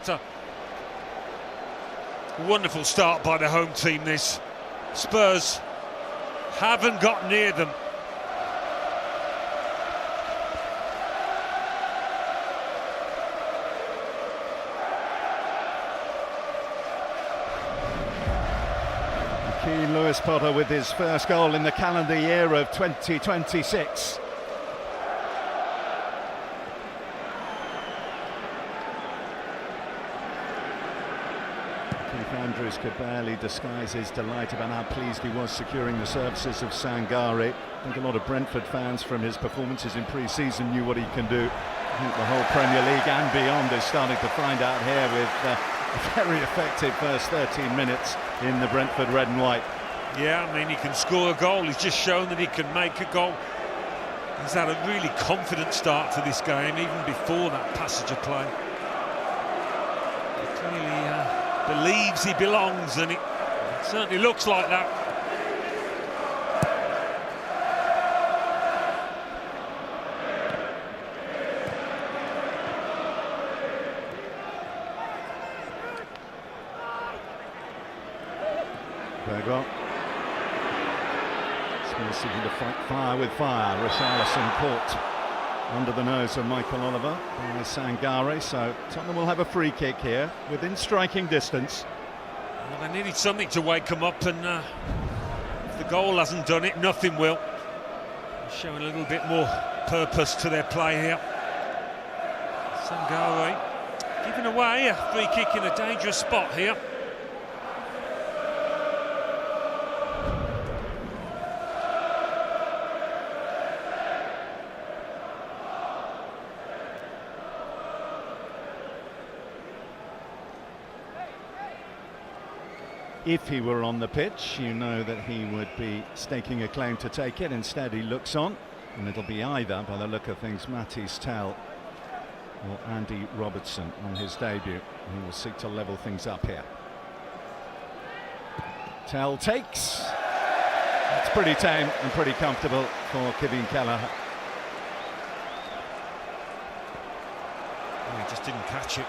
It's a wonderful start by the home team, this. Spurs haven't got near them. Keen Lewis Potter with his first goal in the calendar year of 2026. Andrews could barely disguise his delight about how pleased he was securing the services of Sangare. I think a lot of Brentford fans from his performances in pre-season knew what he can do. I think the whole Premier League and beyond is starting to find out here with a very effective first 13 minutes in the Brentford red and white. Yeah, I mean, he can score a goal. He's just shown that he can make a goal. He's had a really confident start to this game, even before that passage of play. He clearly believes he belongs, and it certainly looks like that. Bergot. Spurs seeking to fight fire with fire. Richarlison caught under the nose of Michael Oliver by Sangare, so Tottenham will have a free kick here within striking distance. Well, they needed something to wake them up, and if the goal hasn't done it, nothing will. They're showing a little bit more purpose to their play here. Sangare giving away a free kick in a dangerous spot here. If he were on the pitch, you know that he would be staking a claim to take it. Instead, he looks on, and it'll be either, by the look of things, Matisse Tell or Andy Robertson on his debut. He will seek to level things up here. Tell takes. It's pretty tame and pretty comfortable for Kevin Kelleher. Oh, he just didn't catch it.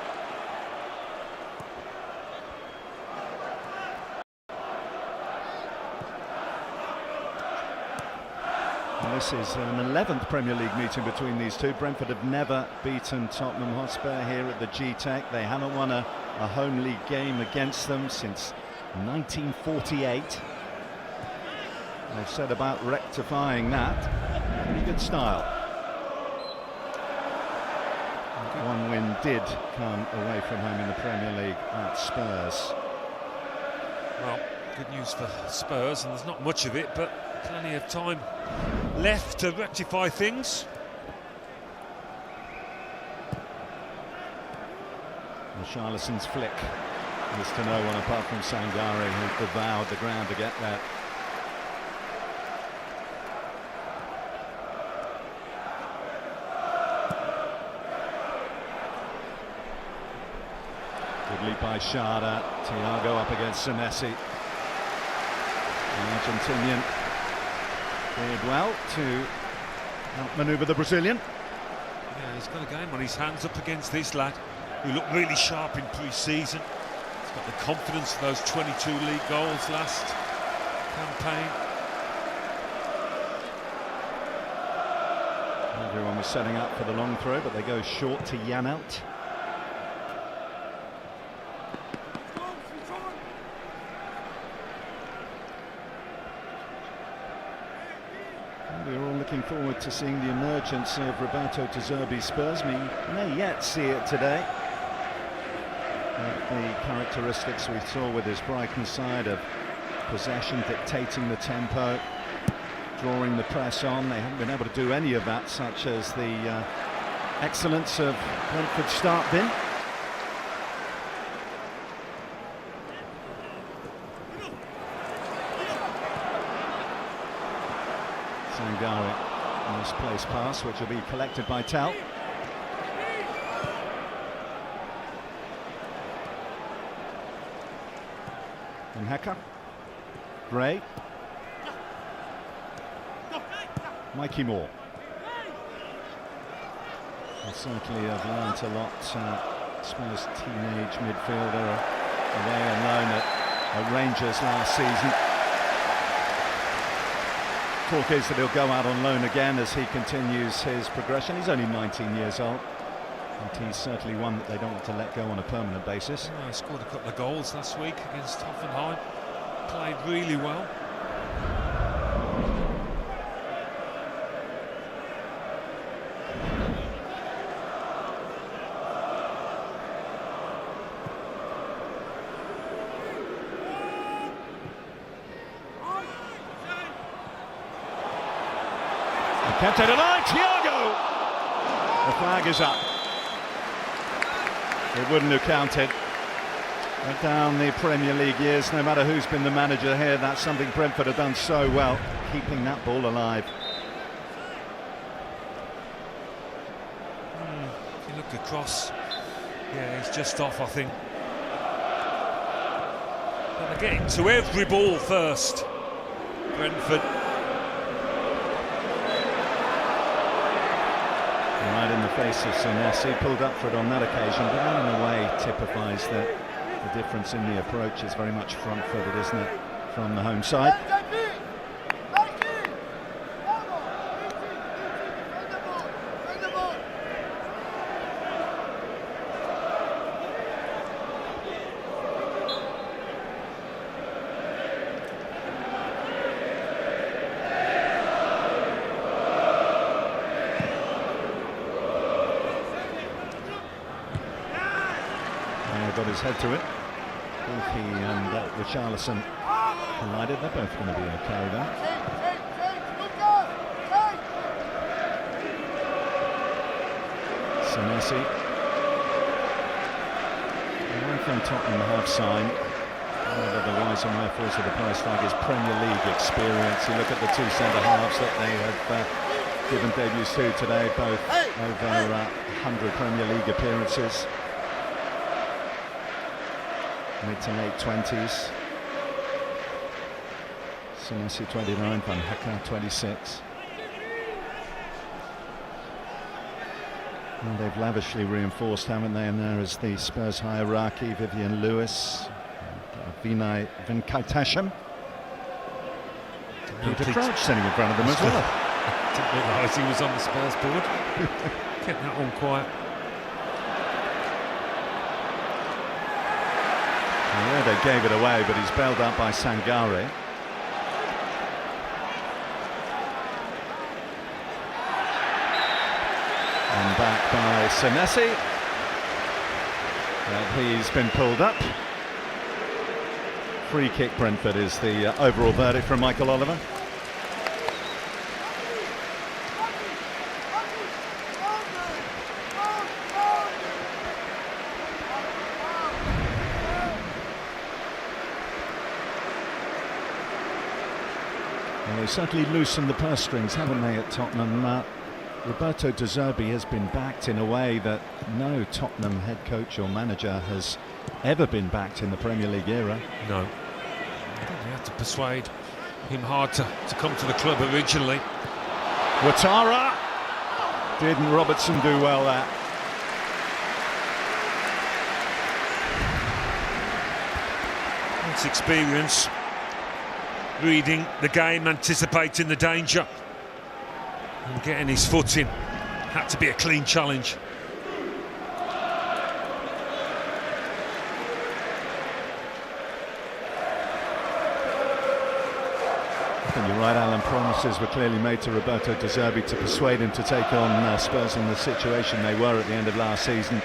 This is an 11th Premier League meeting between these two. Brentford have never beaten Tottenham Hotspur here at the G-Tech. They haven't won a home league game against them since 1948. They've set about rectifying that. Pretty good style. One win did come away from home in the Premier League at Spurs. Well, good news for Spurs, and there's not much of it, but plenty of time left to rectify things. Richarlison's flick was to no one apart from Sangare, who devoured the ground to get there. Good leap by Schade. Thiago up against Senesi. The Argentinian did well to outmaneuver the Brazilian. Yeah, he's got a game on his hands up against this lad who looked really sharp in pre-season. He's got the confidence for those 22 league goals last campaign. Everyone was setting up for the long throw, but they go short to Janelt. We're all looking forward to seeing the emergence of Roberto De Zerbi's Spurs. We may yet see it today. The characteristics we saw with his Brighton side of possession, dictating the tempo, drawing the press on. They haven't been able to do any of that, such as the excellence of Brentford's start bin. Sangare, misplaced pass, which will be collected by Tell. And Hecker. Gray. Mikey Moore. They certainly have learnt a lot Spurs teenage midfielder, away on loan at Rangers last season. Talk is that he'll go out on loan again as he continues his progression. He's only 19 years old, and he's certainly one that they don't want to let go on a permanent basis. Oh, he scored a couple of goals last week against Hoffenheim. Played really well. Kept it alive, Thiago! The flag is up. It wouldn't have counted. And down the Premier League years, no matter who's been the manager here, that's something Brentford have done so well, keeping that ball alive. If you look across, yeah, he's just off, I think. But they're getting to every ball first, Brentford. Right in the face of Senesi, pulled up for it on that occasion, but that in a way typifies that the difference in the approach is very much front-footed, isn't it, from the home side. Got his head to it. He and Richarlison collided. They're both going to be okay there. Senesi. One thing Tottenham have signed, one of the whys and wherefores of the price tag, is Premier League experience. You look at the two centre-halves that they have given debuts to today, both over 100 Premier League appearances. Mid to late 20s. Senesi 29, Van Hecke 26. Well, they've lavishly reinforced, haven't they? And there is the Spurs hierarchy: Vivian Lewis, Vinay Venkatesham, Peter Crouch sitting in front of them as well. Didn't realise he was on the Spurs board. Kept that one quiet. Yeah, they gave it away, but he's bailed out by Sangare. And back by Senesi. He's been pulled up. Free kick, Brentford, is the overall verdict from Michael Oliver. They've certainly loosened the purse strings, haven't they, at Tottenham? Roberto De Zerbi has been backed in a way that no Tottenham head coach or manager has ever been backed in the Premier League era. No. I think they had to persuade him hard to come to the club originally. Ouattara! Didn't Robertson do well there? It's experience. Reading the game, anticipating the danger, and getting his foot in. Had to be a clean challenge. I think you're right, Alan. Promises were clearly made to Roberto De Zerbi to persuade him to take on Spurs in the situation they were at the end of last season.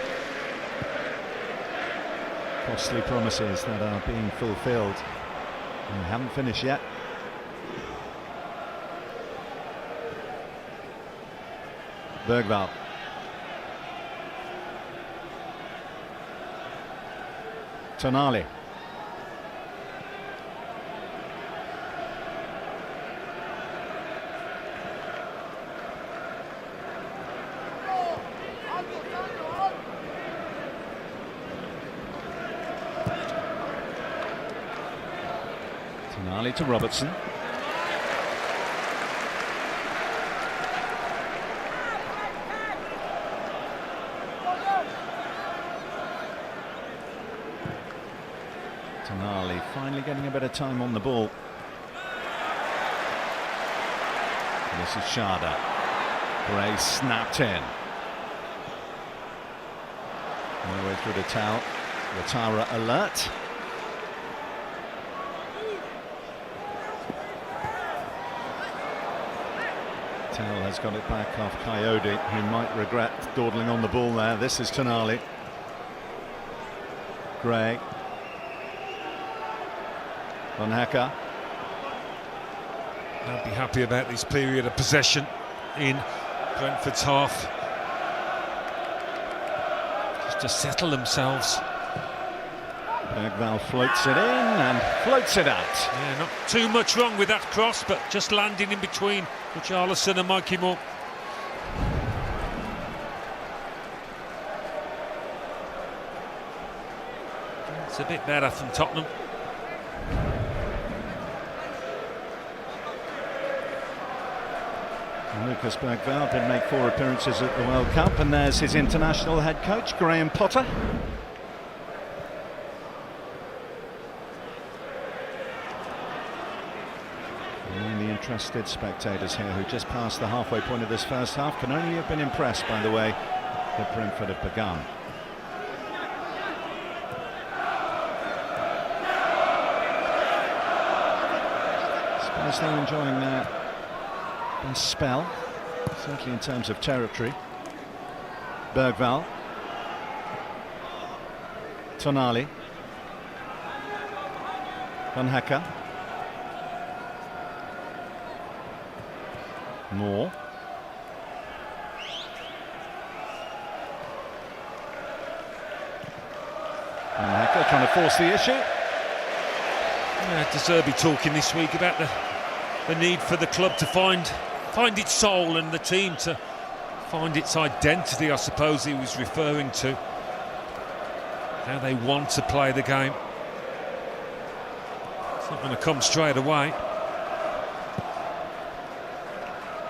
Costly promises that are being fulfilled. And haven't finished yet. Bergvall. Tonali. Tonali to Robertson. Tonali finally getting a bit of time on the ball. This is Sharda. Gray snapped in. All the way through to Tal. Ouattara alert. Tal has got it back off Coyote, who might regret dawdling on the ball there. This is Tonali. Gray. Van Hecke. I'd be happy about this period of possession in Brentford's half. Just to settle themselves. Bergvall floats it in and floats it out. Yeah, not too much wrong with that cross, but just landing in between Richarlison and Mikey Moore. It's a bit better from Tottenham. Lucas Bergvall did make 4 appearances at the World Cup, and there's his international head coach, Graham Potter. And the interested spectators here, who just passed the halfway point of this first half, can only have been impressed by the way that Brentford have begun. Spurs though enjoying their best spell, certainly in terms of territory. Bergvall. Tonali. Van Hecke. Moore. Van Hecke trying to force the issue. Yeah, De Zerbi talking this week about the need for the club to find its soul and the team to find its identity, I suppose he was referring to. How they want to play the game. It's not going to come straight away.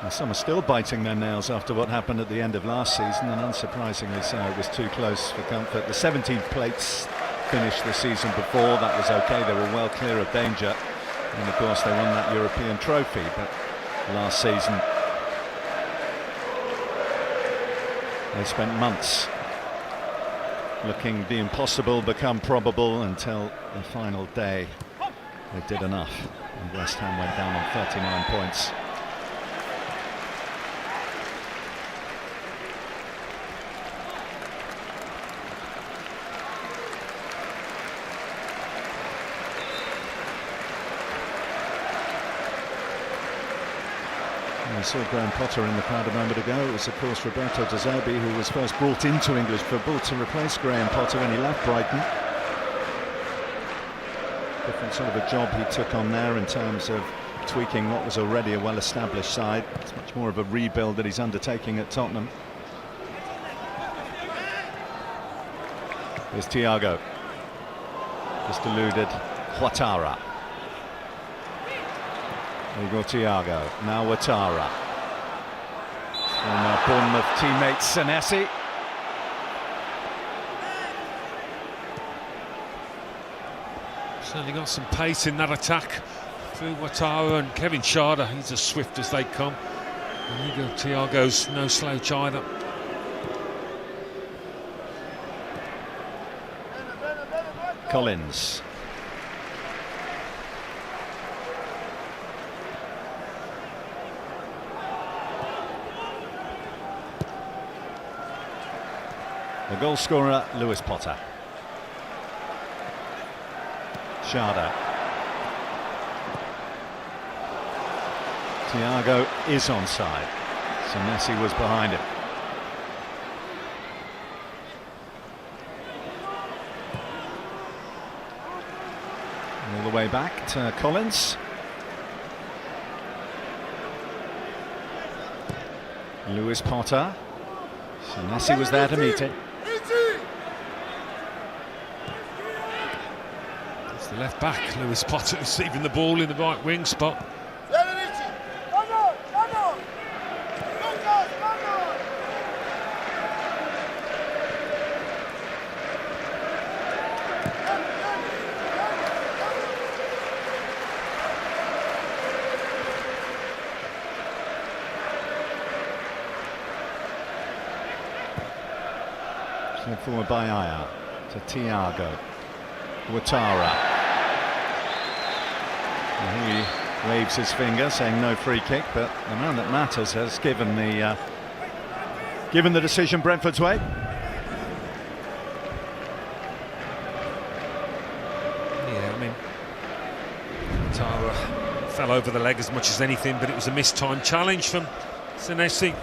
And some are still biting their nails after what happened at the end of last season, and unsurprisingly so, it was too close for comfort. The 17th place finished the season before, that was okay, they were well clear of danger. And of course they won that European trophy, but last season they spent months looking the impossible become probable until the final day they did enough, and West Ham went down on 39 points. I saw Graham Potter in the crowd a moment ago. It was of course Roberto De Zerbi who was first brought into English football to replace Graham Potter when he left Brighton. Different sort of a job he took on there in terms of tweaking what was already a well-established side. It's much more of a rebuild that he's undertaking at Tottenham. Here's Thiago. Just eluded Ouattara. Hugo Thiago, now Ouattara. Former Bournemouth teammate Senesi. Certainly got some pace in that attack through Ouattara and Kevin Sharda. He's as swift as they come. And Hugo Thiago's no slouch either. Collins. The goal scorer, Lewis Potter. Sharda. Thiago is onside. So Messi was behind him. All the way back to Collins. Lewis Potter. So Messi was there to meet it. It's the left back, Lewis Potter, receiving the ball in the right wing spot. Sent forward by Aya to Thiago. Ouattara. He waves his finger saying no free kick, but the man that matters has given the decision Brentford's way. Yeah, I mean, Ouattara fell over the leg as much as anything, but it was a mistimed challenge from Senesi.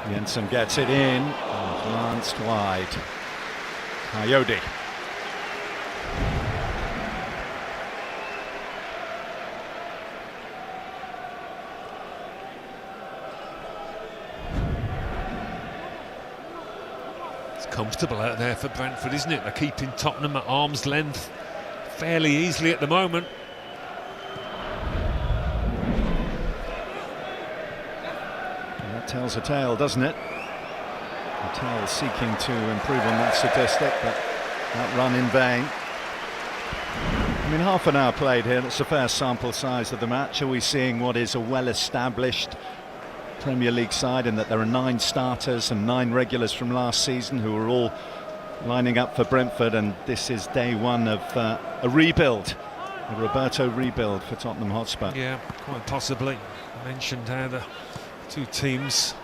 Jensen gets it in, and glanced wide. Coyote. It's comfortable out there for Brentford, isn't it? They're keeping Tottenham at arm's length fairly easily at the moment. Tells a tale, doesn't it? A tale seeking to improve on that statistic, but that run in vain. I mean, half an hour played here, that's a fair sample size of the match. Are we seeing what is a well-established Premier League side in that there are 9 starters and 9 regulars from last season who are all lining up for Brentford, and this is day one of a rebuild, a Roberto rebuild for Tottenham Hotspur? Yeah, quite possibly. I mentioned how the two teams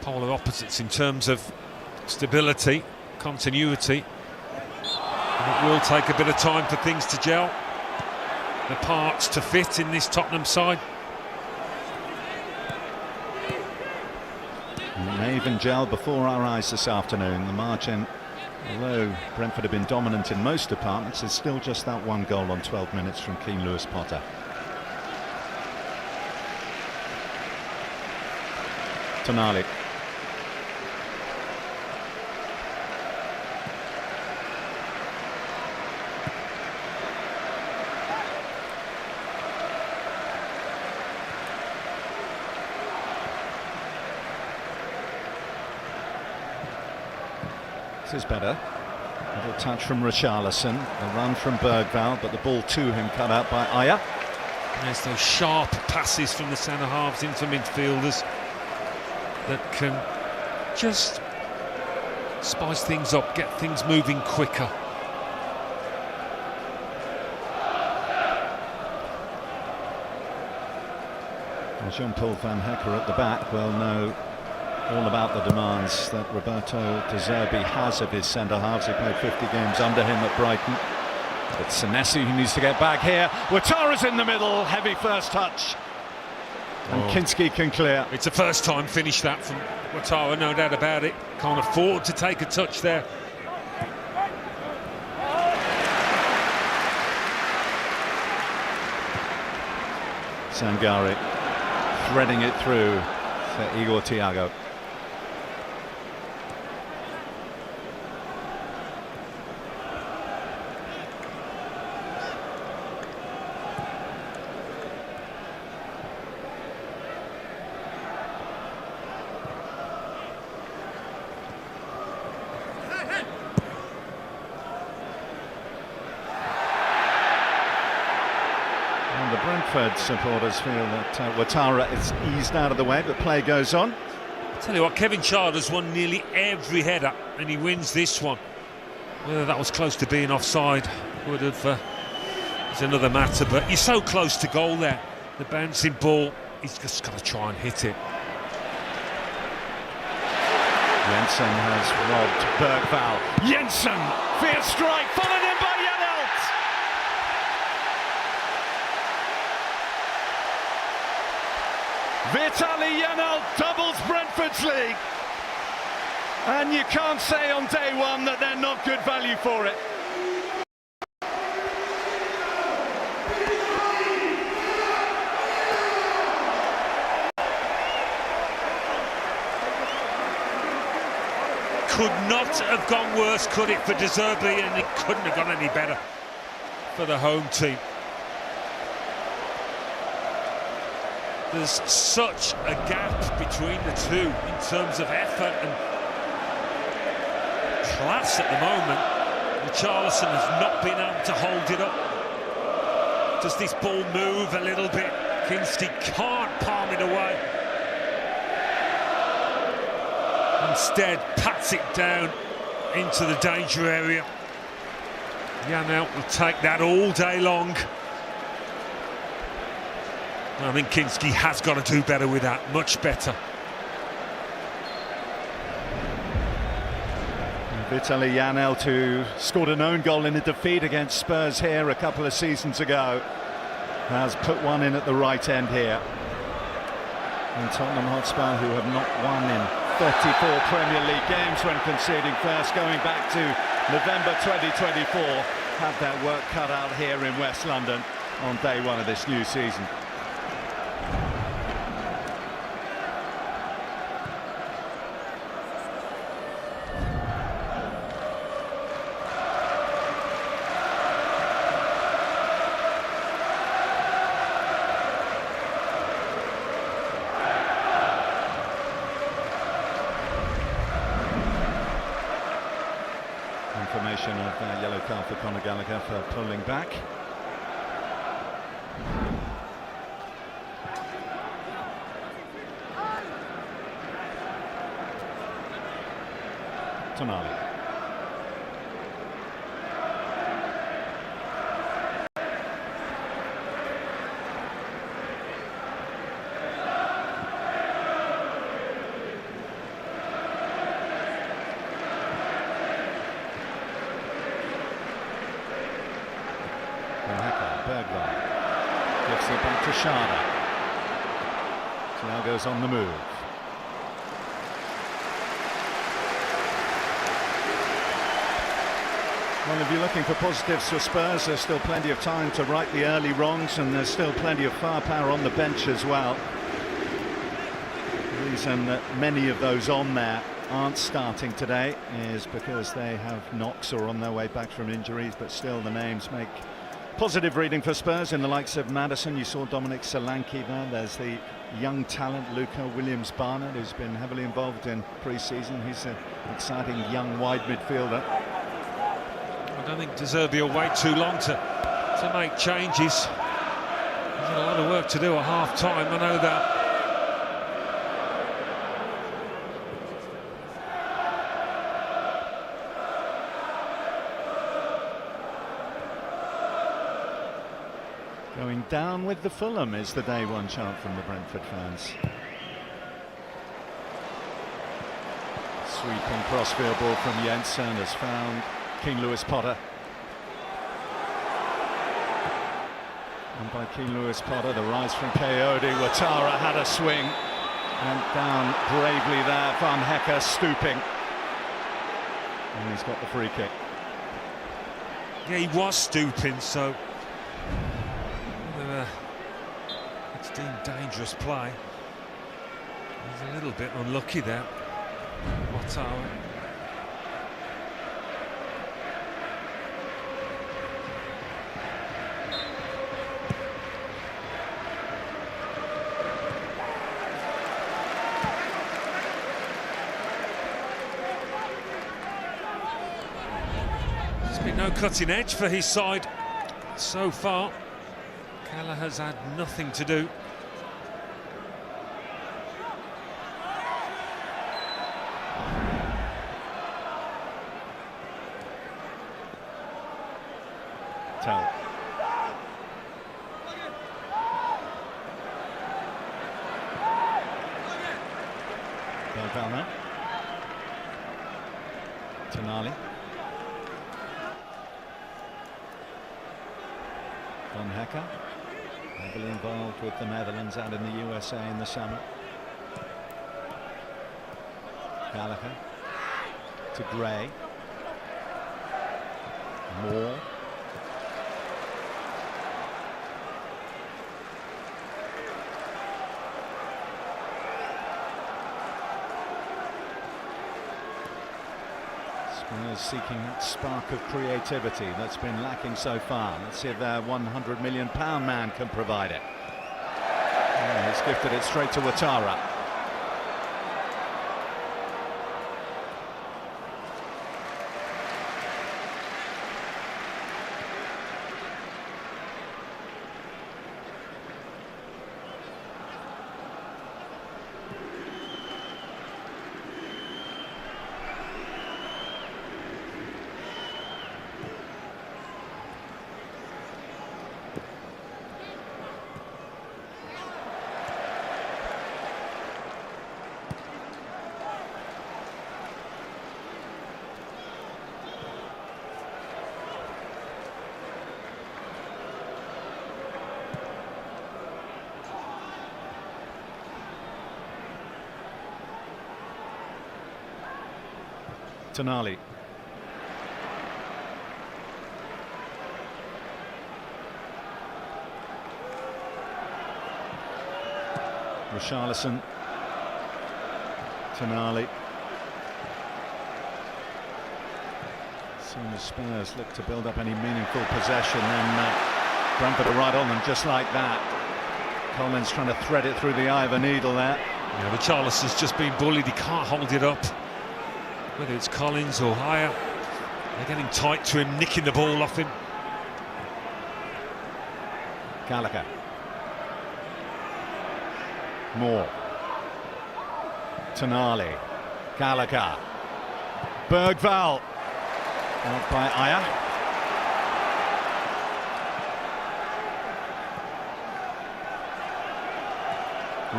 polar opposites in terms of stability, continuity, and it will take a bit of time for things to gel, the parts to fit in this Tottenham side. And it may even gel before our eyes this afternoon. The margin, although Brentford have been dominant in most departments, is still just that one goal on 12 minutes from Keane Lewis-Potter. Tonali. This is better. Little touch from Richarlison, the run from Bergvall, but the ball to him cut out by Aya. There's those sharp passes from the centre halves into midfielders that can just spice things up, get things moving quicker. Well, Jean-Paul van Hecker at the back will know all about the demands that Roberto De Zerbi has of his centre-halves. He played 50 games under him at Brighton. But Senesi, who needs to get back here. Ouattara's in the middle, heavy first touch. And Kinski can clear. It's a first-time finish that from Ouattara, no doubt about it. Can't afford to take a touch there. Sangare threading it through to Igor Thiago. The Brentford supporters feel that Ouattara is eased out of the way, but play goes on. I'll tell you what, Kevin Childer's won nearly every header, and he wins this one. Whether that was close to being offside would have is another matter, but you're so close to goal there. The bouncing ball, he's just got to try and hit it. Jensen has robbed Bergvall. Jensen, fierce strike, followed in by Janelt. Vitaly Janelt doubles Brentford's league. And you can't say on day one that they're not good value for it. Could not have gone worse, could it, for De Zerbi, and it couldn't have gone any better for the home team. There's such a gap between the two in terms of effort and class at the moment. Richarlison has not been able to hold it up. Does this ball move a little bit? Kinsey can't palm it away. Instead, pats it down into the danger area. Janelt will take that all day long. I think Kinski has got to do better with that, much better. Vitaly Janelt, who scored an own goal in a defeat against Spurs here a couple of seasons ago, has put one in at the right end here. And Tottenham Hotspur, who have not won in 34 Premier League games when conceding first, going back to November 2024, have their work cut out here in West London on day one of this new season. Confirmation of yellow card for Conor Gallagher for pulling back. Tonali. Bergwijn gives it back to Schade. Thiago's on the move. Well, if you're looking for positives for Spurs, there's still plenty of time to right the early wrongs, and there's still plenty of firepower on the bench as well. The reason that many of those on there aren't starting today is because they have knocks or on their way back from injuries, but still the names make positive reading for Spurs in the likes of Maddison. You saw Dominic Solanke there. There's the young talent Luca Williams-Barnett, who's been heavily involved in pre-season. He's an exciting young wide midfielder. I don't think De Zerbi will wait too long to make changes. He's got a lot of work to do at half-time, I know that. Going down with the Fulham is the day one chant from the Brentford fans. Sweeping crossfield ball from Jensen has found King Lewis Potter. And by King Lewis Potter, the rise from Coyote. Ouattara had a swing and down bravely there. Van Hecke stooping. And he's got the free kick. Yeah, he was stooping, so it's deemed dangerous play. He's a little bit unlucky there. Ouattara. There's been no cutting edge for his side so far. Kelleher's had nothing to do. Tell. Belvalna. Tonali. Van Hecke, heavily involved with the Netherlands and in the USA in the summer. Gallagher to Gray. Moore. Spurs seeking that spark of creativity that's been lacking so far. Let's see if their £100 million man can provide it. Yeah, he's gifted it straight to Ouattara. Tonali. Richarlison. Tonali. Soon as Spurs look to build up any meaningful possession, then Brentford are right on them just like that. Collins trying to thread it through the eye of a needle there. Yeah, Richarlison's just been bullied, he can't hold it up. Whether it's Collins or Haya, they're getting tight to him, nicking the ball off him. Gallagher. Moore. Tonali. Gallagher. Bergvall. Out by Aya.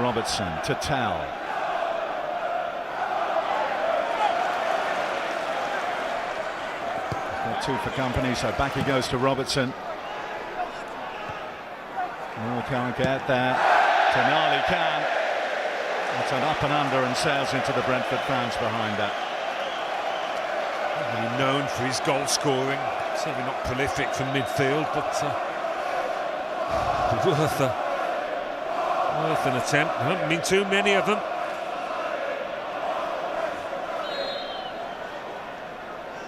Robertson to Tell. Two for company, so back he goes to Robertson. Moore can't get there. Tonali can. It's an up and under and sails into the Brentford fans behind that. Really known for his goal scoring, certainly not prolific from midfield, but worth an attempt. There haven't been too many of them.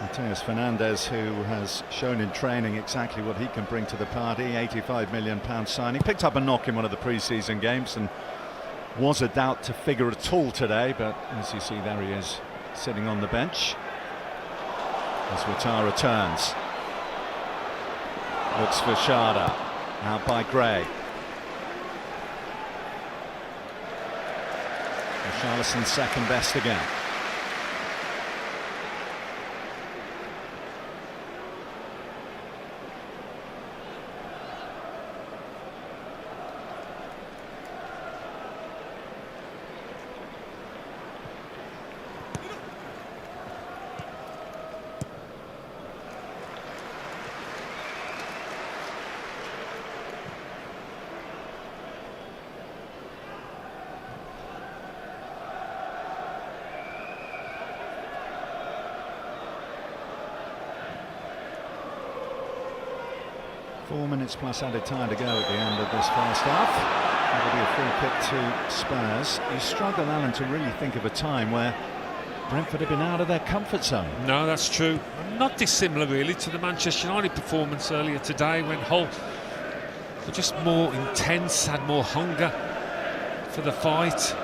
Mateus Fernandes, who has shown in training exactly what he can bring to the party, £85 million signing, picked up a knock in one of the pre-season games and was a doubt to figure at all today, but as you see, there he is sitting on the bench as Ouattara returns. Looks for Sharda, out by Gray. Richarlison's second best again. Four minutes plus added time to go at the end of this first half. That'll be a free kick to Spurs. You struggle, Alan, to really think of a time where Brentford have been out of their comfort zone. No, that's true. Not dissimilar really to the Manchester United performance earlier today, when Hull were just more intense, had more hunger for the fight.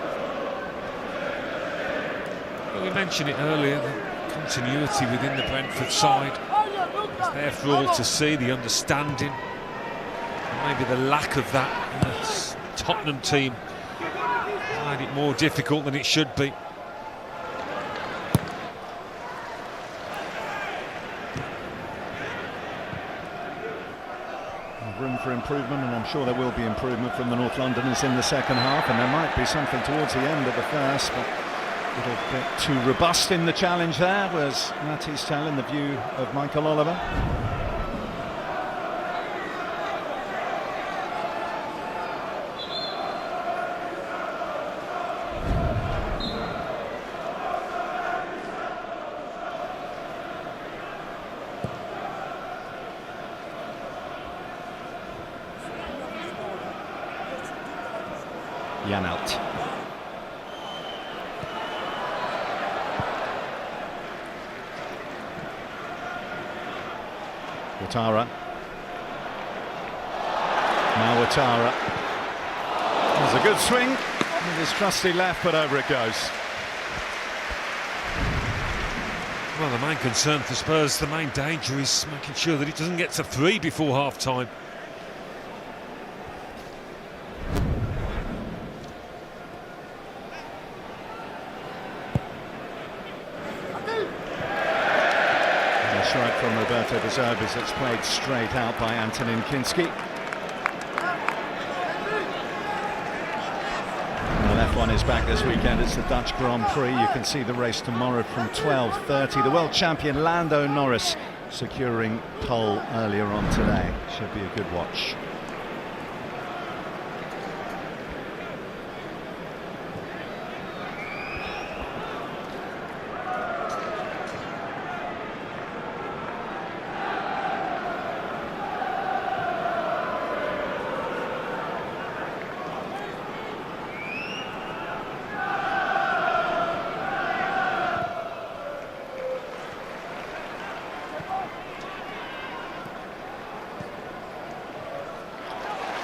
Well, we mentioned it earlier, the continuity within the Brentford side. It's there for all to see, the understanding, and maybe the lack of that in the Tottenham team made it more difficult than it should be. Room for improvement, and I'm sure there will be improvement from the North Londoners in the second half, and there might be something towards the end of the first, but a little bit too robust in the challenge there was Matty's Tell in the view of Michael Oliver. Janelt. Ouattara. Now Ouattara. There's a A good swing with his trusty left, but over it goes. Well, the main concern for Spurs, the main danger is making sure that it doesn't get to 3 before half-time. Strike from Roberto De Zerbi's that's played straight out by Antonin Kinski. The left one is back this weekend. It's the Dutch Grand Prix. You can see the race tomorrow from 12:30. The world champion Lando Norris securing pole earlier on today. Should be a good watch.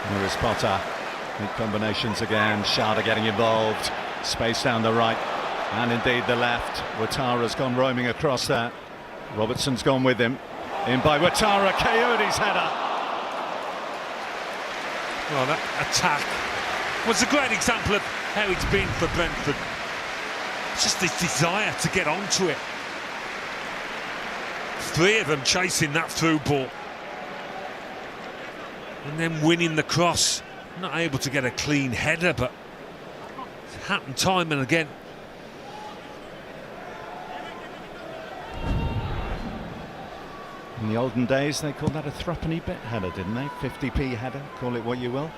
There is Potter. Good combinations again. Schade getting involved. Space down the right. And indeed the left. Ouattara's gone roaming across that. Robertson's gone with him. In by Ouattara. Coyote's header. Well, that attack was a great example of how it's been for Brentford. It's just this desire to get onto it. 3 of them chasing that through ball. And then winning the cross. Not able to get a clean header, but it's happened time and again. In the olden days, they called that a threepenny bit header, didn't they? 50p header, call it what you will.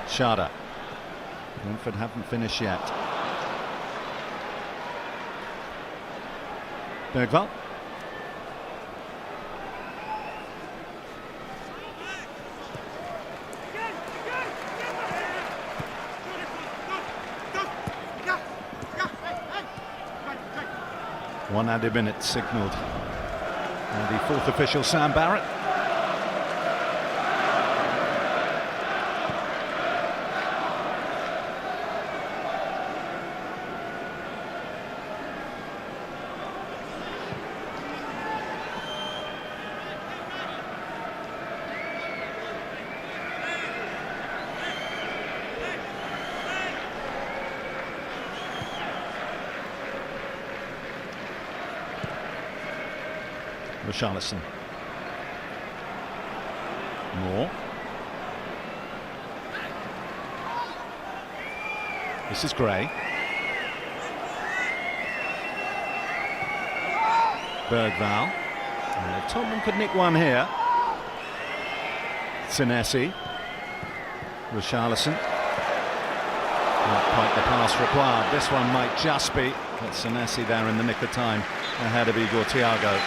Schade. Brentford haven't finished yet. Bergvall. One added minute signalled. And the 4th official, Sam Barrett. Richarlison. Moore. This is Gray. Bergvall. Tottenham could nick one here. Senesi. Richarlison. Not quite the pass required. This one might just be. But Senesi there in the nick of time ahead of Igor Thiago.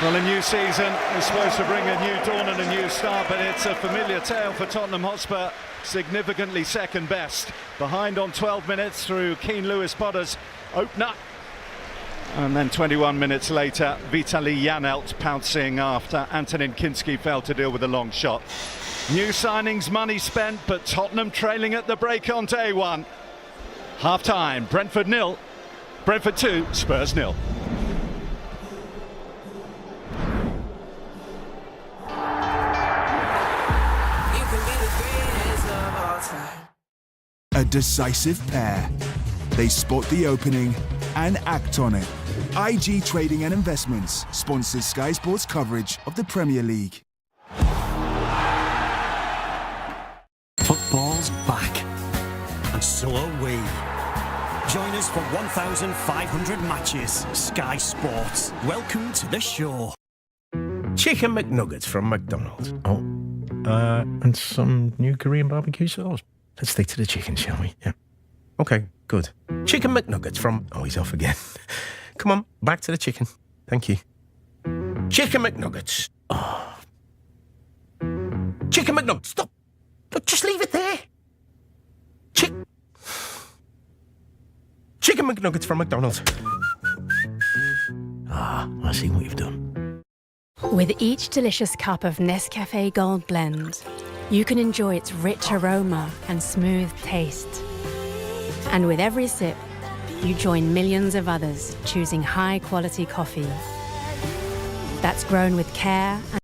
Well, a new season is supposed to bring a new dawn and a new start, but it's a familiar tale for Tottenham Hotspur. Significantly second best. Behind on 12 minutes through Keane Lewis Potter's opener. And then 21 minutes later, Vitaly Janelt pouncing after Antonin Kinski failed to deal with a long shot. New signings, money spent, but Tottenham trailing at the break on day one. Half-time, Brentford 0, Brentford 2, Spurs 0. A decisive pair. They spot the opening and act on it. IG Trading and Investments sponsors Sky Sports coverage of the Premier League. Football's back, and so are we. Join us for 1,500 matches. Sky Sports. Welcome to the show. Chicken McNuggets from McDonald's. Oh, and some new Korean barbecue sauce. Let's stick to the chicken, shall we? Yeah. Okay, good. Chicken McNuggets from... Oh, he's off again. Come on, back to the chicken. Thank you. Chicken McNuggets. Oh. Chicken McNuggets. Stop. Look, just leave it there. Chicken McNuggets from McDonald's. Ah, I see what you've done. With each delicious cup of Nescafe Gold Blend, you can enjoy its rich aroma and smooth taste. And with every sip, you join millions of others choosing high-quality coffee that's grown with care and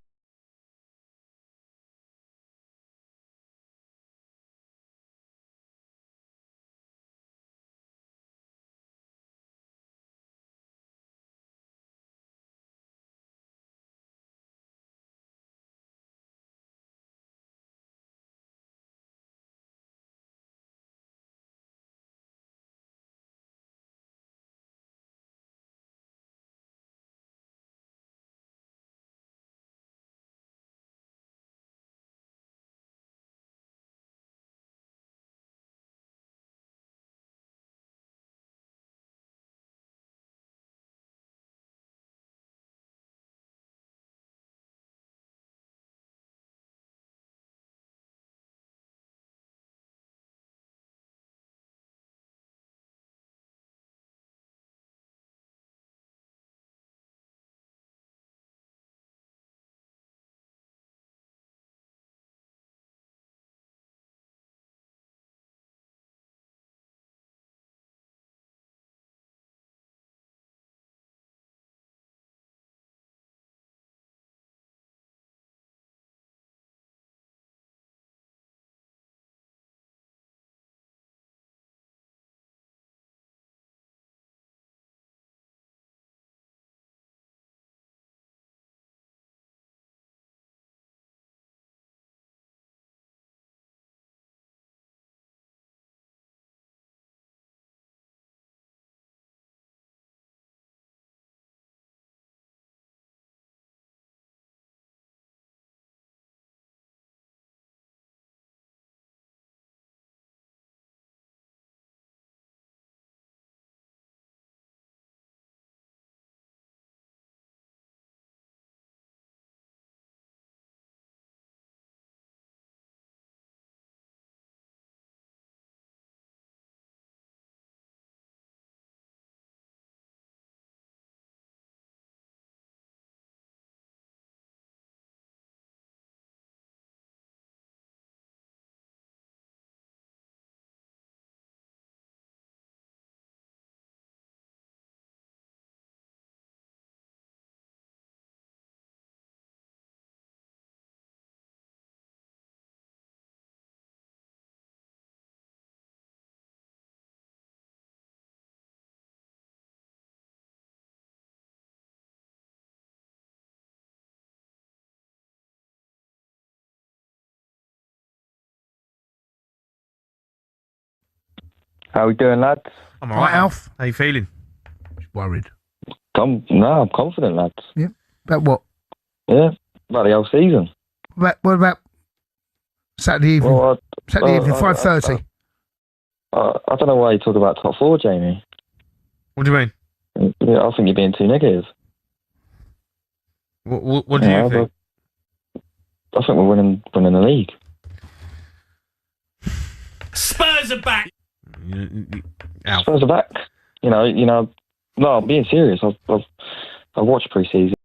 How we doing, lads? I'm all right, Alf. How you feeling? Just worried. I'm confident, lads. Yeah. About what? Yeah, about the whole season. What about Saturday evening? Well, Saturday evening, 5:30. I don't know why you talk about top four, Jamie. What do you mean? Yeah, I think you're being too negative. What do you think? I think we're winning the league. Spurs are back. Alf. Spurs are back. You know. No, I'm being serious. I've watched pre-season.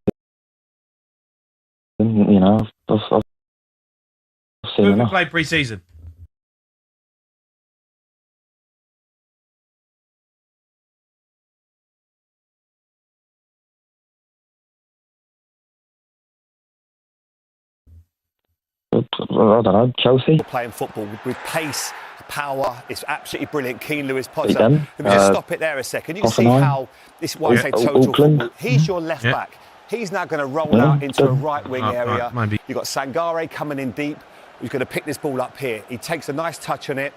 You know, I've seen Who have you enough. played pre-season? I don't know, Chelsea. Playing football with pace, power. It's absolutely brilliant. Keane Lewis Potter. Beat them. Let me just stop it there a second. You can see Hoffenheim. how this is why I say total Auckland. football. He's your left back. He's now going to roll out into a right wing area. Maybe. You've got Sangare coming in deep, who's going to pick this ball up here. He takes a nice touch on it,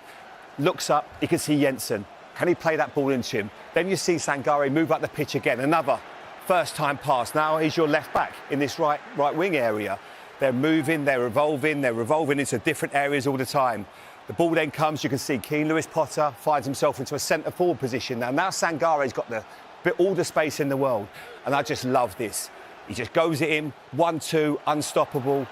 looks up, you can see Jensen. Can he play that ball into him? Then you see Sangare move up the pitch again. Another first-time pass. Now he's your left back in this right wing area. They're moving, they're revolving into different areas all the time. The ball then comes, you can see Keane Lewis Potter finds himself into a centre-forward position. Now Sangare's got all the space in the world, and I just love this. He just goes it in, 1-2, unstoppable.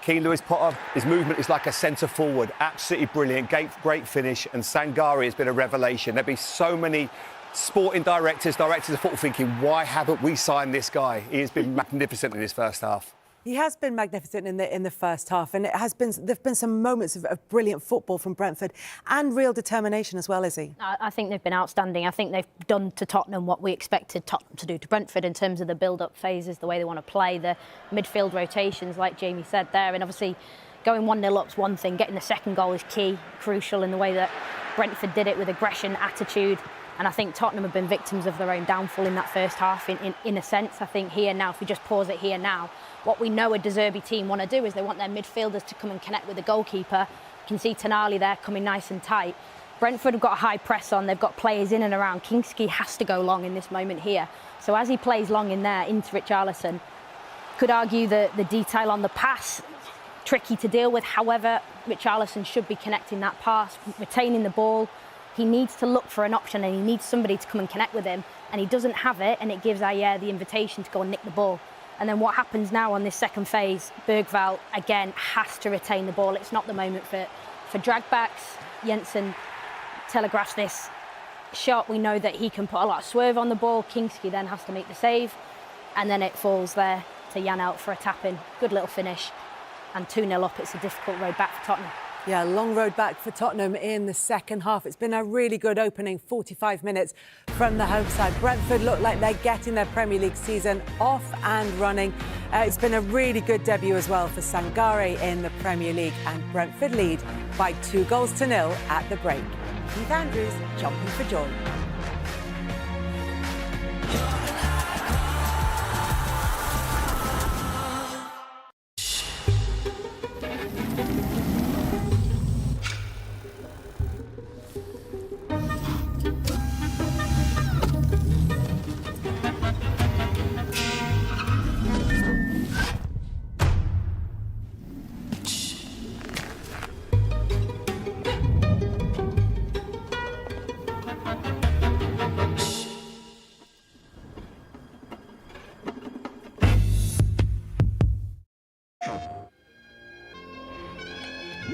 Keane Lewis Potter, his movement is like a centre-forward, absolutely brilliant, great finish, and Sangare has been a revelation. There'll be so many sporting directors of football thinking, why haven't we signed this guy? He has been magnificent in his first half. He has been magnificent in the first half, and there've been some moments of brilliant football from Brentford and real determination as well, Izzy. I think they've been outstanding. I think they've done to Tottenham what we expected Tottenham to do to Brentford in terms of the build-up phases, the way they want to play, the midfield rotations, like Jamie said there, and obviously going 1-0 up's one thing. Getting the second goal is key, crucial in the way that Brentford did it with aggression, attitude. And I think Tottenham have been victims of their own downfall in that first half, in a sense. I think here now, if we just pause it here now, what we know a De Zerbi team want to do is they want their midfielders to come and connect with the goalkeeper. You can see Tonali there coming nice and tight. Brentford have got a high press on. They've got players in and around. Kingsley has to go long in this moment here. So as he plays long in there into Richarlison, could argue the detail on the pass, tricky to deal with. However, Richarlison should be connecting that pass, retaining the ball. He needs to look for an option and he needs somebody to come and connect with him, and he doesn't have it, and it gives Ayer the invitation to go and nick the ball. And then what happens now on this second phase, Bergvall again has to retain the ball. It's not the moment for dragbacks. Jensen telegraphs this shot. We know that he can put a lot of swerve on the ball. Kingsley then has to make the save, and then it falls there to Jan out for a tap-in. Good little finish, and 2-0 up. It's a difficult road back for Tottenham. Yeah, long road back for Tottenham in the second half. It's been a really good opening 45 minutes from the home side. Brentford look like they're getting their Premier League season off and running. It's been a really good debut as well for Sangare in the Premier League, and Brentford lead by 2-0 at the break. Keith Andrews jumping for joy.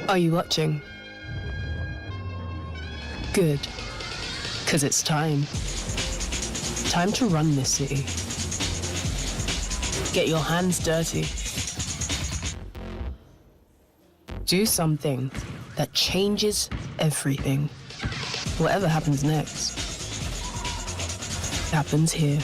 Are you watching? Good. 'Cause it's time. Time to run this city. Get your hands dirty. Do something that changes everything. Whatever happens next, happens here.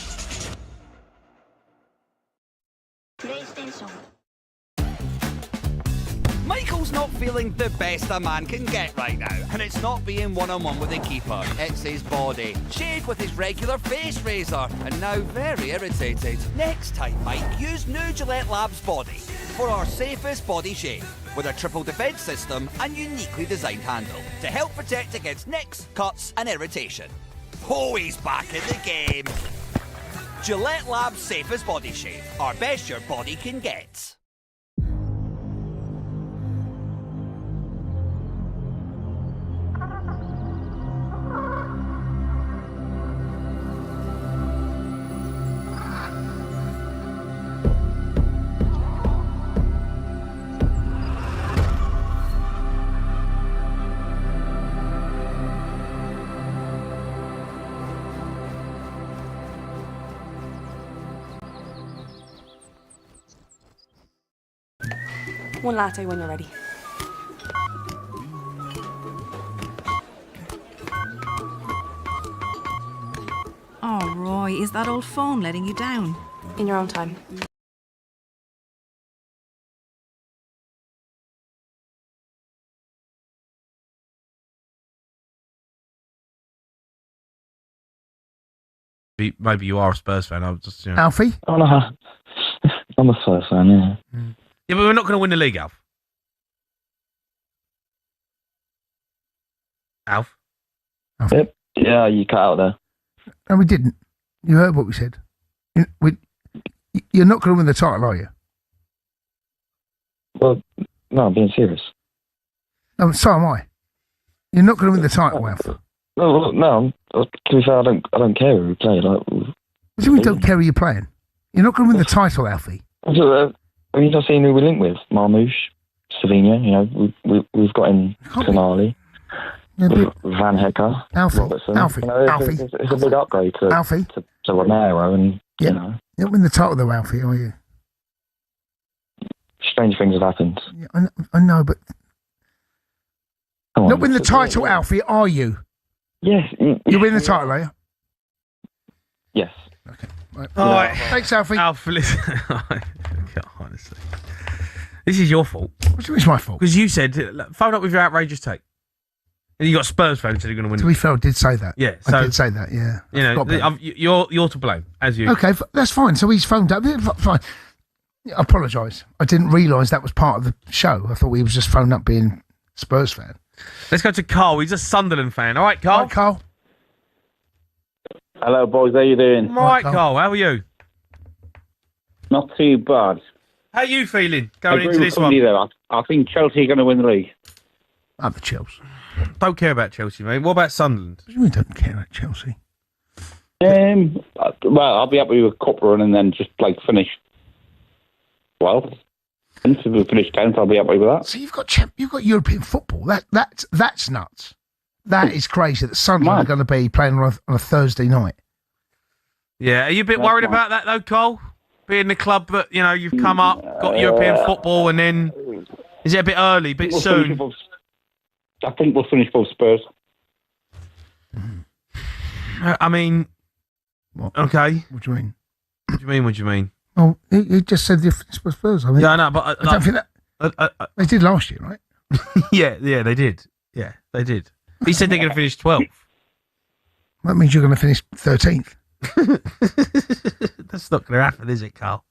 Michael's not feeling the best a man can get right now, and it's not being one-on-one with the keeper. It's his body. Shaved with his regular face razor, and now very irritated. Next time, Mike, use new Gillette Labs Body for our safest body shave, with a triple defence system and uniquely designed handle to help protect against nicks, cuts and irritation. Oh, he's back in the game. Gillette Labs Safest Body Shave. Our best your body can get. One latte when you're ready. Oh, Roy, is that old phone letting you down? In your own time. Maybe you are a Spurs fan. I was just, you know. Alfie? Oh, no. I'm a Spurs fan, yeah. Yeah, but we're not going to win the league, Alf. Alf? Yep. Yeah, you cut out there. No, we didn't. You heard what we said. You're not going to win the title, are you? Well, no, I'm being serious. No, so am I. You're not going to win the title, Alf. No. To be fair, I don't care who we play. Like, what do you mean don't care who you're playing? You're not going to win the title, Alfie. Have you not seen who we link with? Marmouche, Slovenia, you know, we've got in Tonali. Van Hecker, Alfie. Robertson. Alfie. You know, Alfie. It's a big upgrade to Alfie. to Romero, and Yeah. you know, You don't win the title though, Alfie, are you? strange things have happened. Yeah, I know, but Come on, not win the it's- title, Alfie, are you? Yes. You win the title, are you? Yes. Right. All right. Thanks, Alfie. Alfie, listen. Honestly, this is your fault. What do you mean it's my fault? Because you said, phone up with your outrageous take. And you got Spurs fans who said you're going to win. To be fair, I did say that. Yeah, I so- did say that, yeah. You know, Forgot about it. you're to blame, as you. Okay, that's fine. So he's phoned up. Fine. I apologise. I didn't realise that was part of the show. I thought he was just phoned up being Spurs fan. Let's go to Carl. He's a Sunderland fan. All right, Carl. All right, Carl. Hello, boys. How you doing? All right, Carl. How are you? Not too bad. How are you feeling I going agree into with this somebody one? there. I think Chelsea are going to win the league. I'm the Chelsea. Don't care about Chelsea, mate. What about Sunderland? What do you mean don't care about Chelsea? Well, I'll be happy with a cup run and then just finish. Well, if we finish 10th, I'll be happy with that. So you've got European football. That's nuts. That is crazy that Sunderland are going to be playing on a Thursday night. Yeah, are you a bit worried about that though, Cole? Being the club that you've come up, got European football, and then is it a bit early, a bit soon? I think we'll finish both Spurs. I mean, okay. What do you mean? What do you mean? Oh, he just said the Spurs. I mean, Yeah, I know, but I don't think that they did last year, right? yeah, they did. Yeah, they did. He said they're going to finish 12th. That means you're going to finish 13th. That's not going to happen, is it, Carl?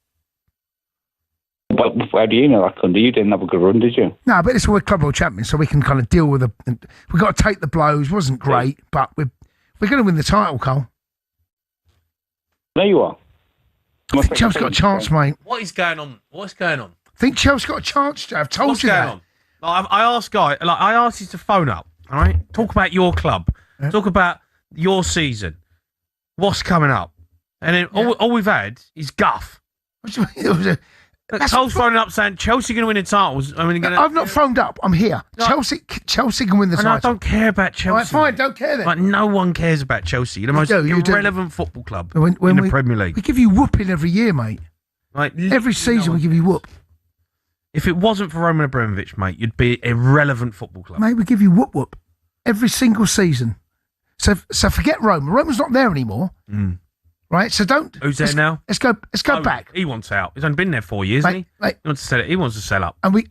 But how do you know that, Cundy? You didn't have a good run, did you? No, but it's we're Club World Champions, so we can kind of deal with the. We've got to take the blows. Wasn't great, but we're going to win the title, Cole. There you are. I think Chelsea's got a chance, mate. What is going on? What's going on? I think Chelsea's got a chance, Joe. I've told What's you going that. on? I asked I asked you to phone up, all right? Talk about your club. Yeah. Talk about your season. What's coming up? And then all we've had is guff. What do you mean? Cole's phoning up saying Chelsea going to win the titles. I've not phoned up. I'm here. No. Chelsea can win the title. I don't care about Chelsea. All right, fine. Don't care then. Like, no one cares about Chelsea. The most You do. irrelevant football club When in the we- Premier League. We give you whooping every year, mate. Like, Every season we give you whoop. If it wasn't for Roman Abramovich, mate, you'd be an irrelevant football club. Mate, we give you whoop every single season. So forget Roma. Roma's not there anymore. Right? So don't. Who's there now? Let's go back. He wants out. He's only been there 4 years, hasn't he? Mate. He wants to sell it. He wants to sell up. And we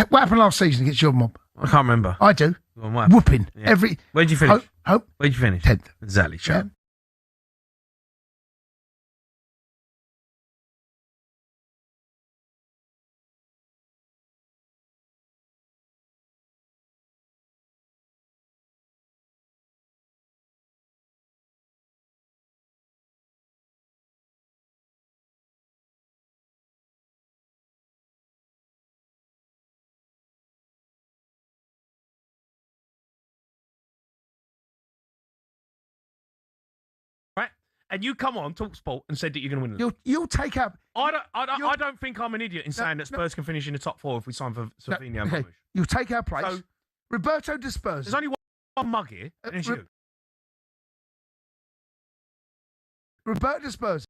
what happened last season against your mob? I can't remember. I do. Well, what happened? Whooping Yeah. every. Where'd you finish? Hope. Where'd you finish? 10th. Exactly. Sure. Yeah. Right? And you come on Talk Sport and said that you're going to win the league. You'll take out. I don't think I'm an idiot in saying that Spurs can finish in the top 4 if we sign for Savinho and Ramesh. You'll take our place. So- Roberto De Spurs. There's only one mug here, and it's you. Roberto De Spurs.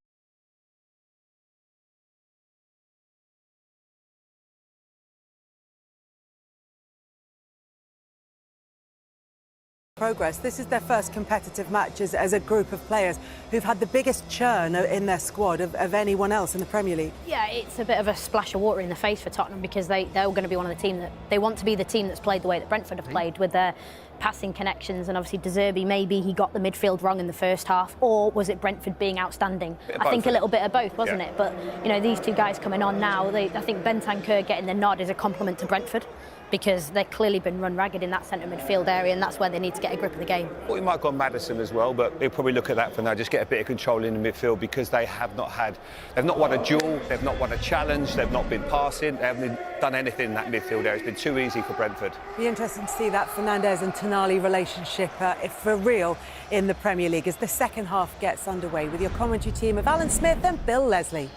Progress. This is their first competitive match as a group of players who've had the biggest churn in their squad of anyone else in the Premier League. Yeah, it's a bit of a splash of water in the face for Tottenham because they're going to be one of the team that they want to be the team that's played the way that Brentford have played with their passing connections, and obviously De Zerbi, maybe he got the midfield wrong in the first half, or was it Brentford being outstanding? I think a little bit of both, wasn't it? But these two guys coming on now, I think Bentancur getting the nod is a compliment to Brentford, because they've clearly been run ragged in that centre midfield area, and that's where they need to get a grip of the game. Well, we might have gone Maddison as well, but they'll probably look at that for now, just get a bit of control in the midfield, because they've not won a duel, they've not won a challenge, they've not been passing, they haven't done anything in that midfield area. It's been too easy for Brentford. Be interesting to see that Fernandes and Tonali relationship, if for real, in the Premier League as the second half gets underway with your commentary team of Alan Smith and Bill Leslie.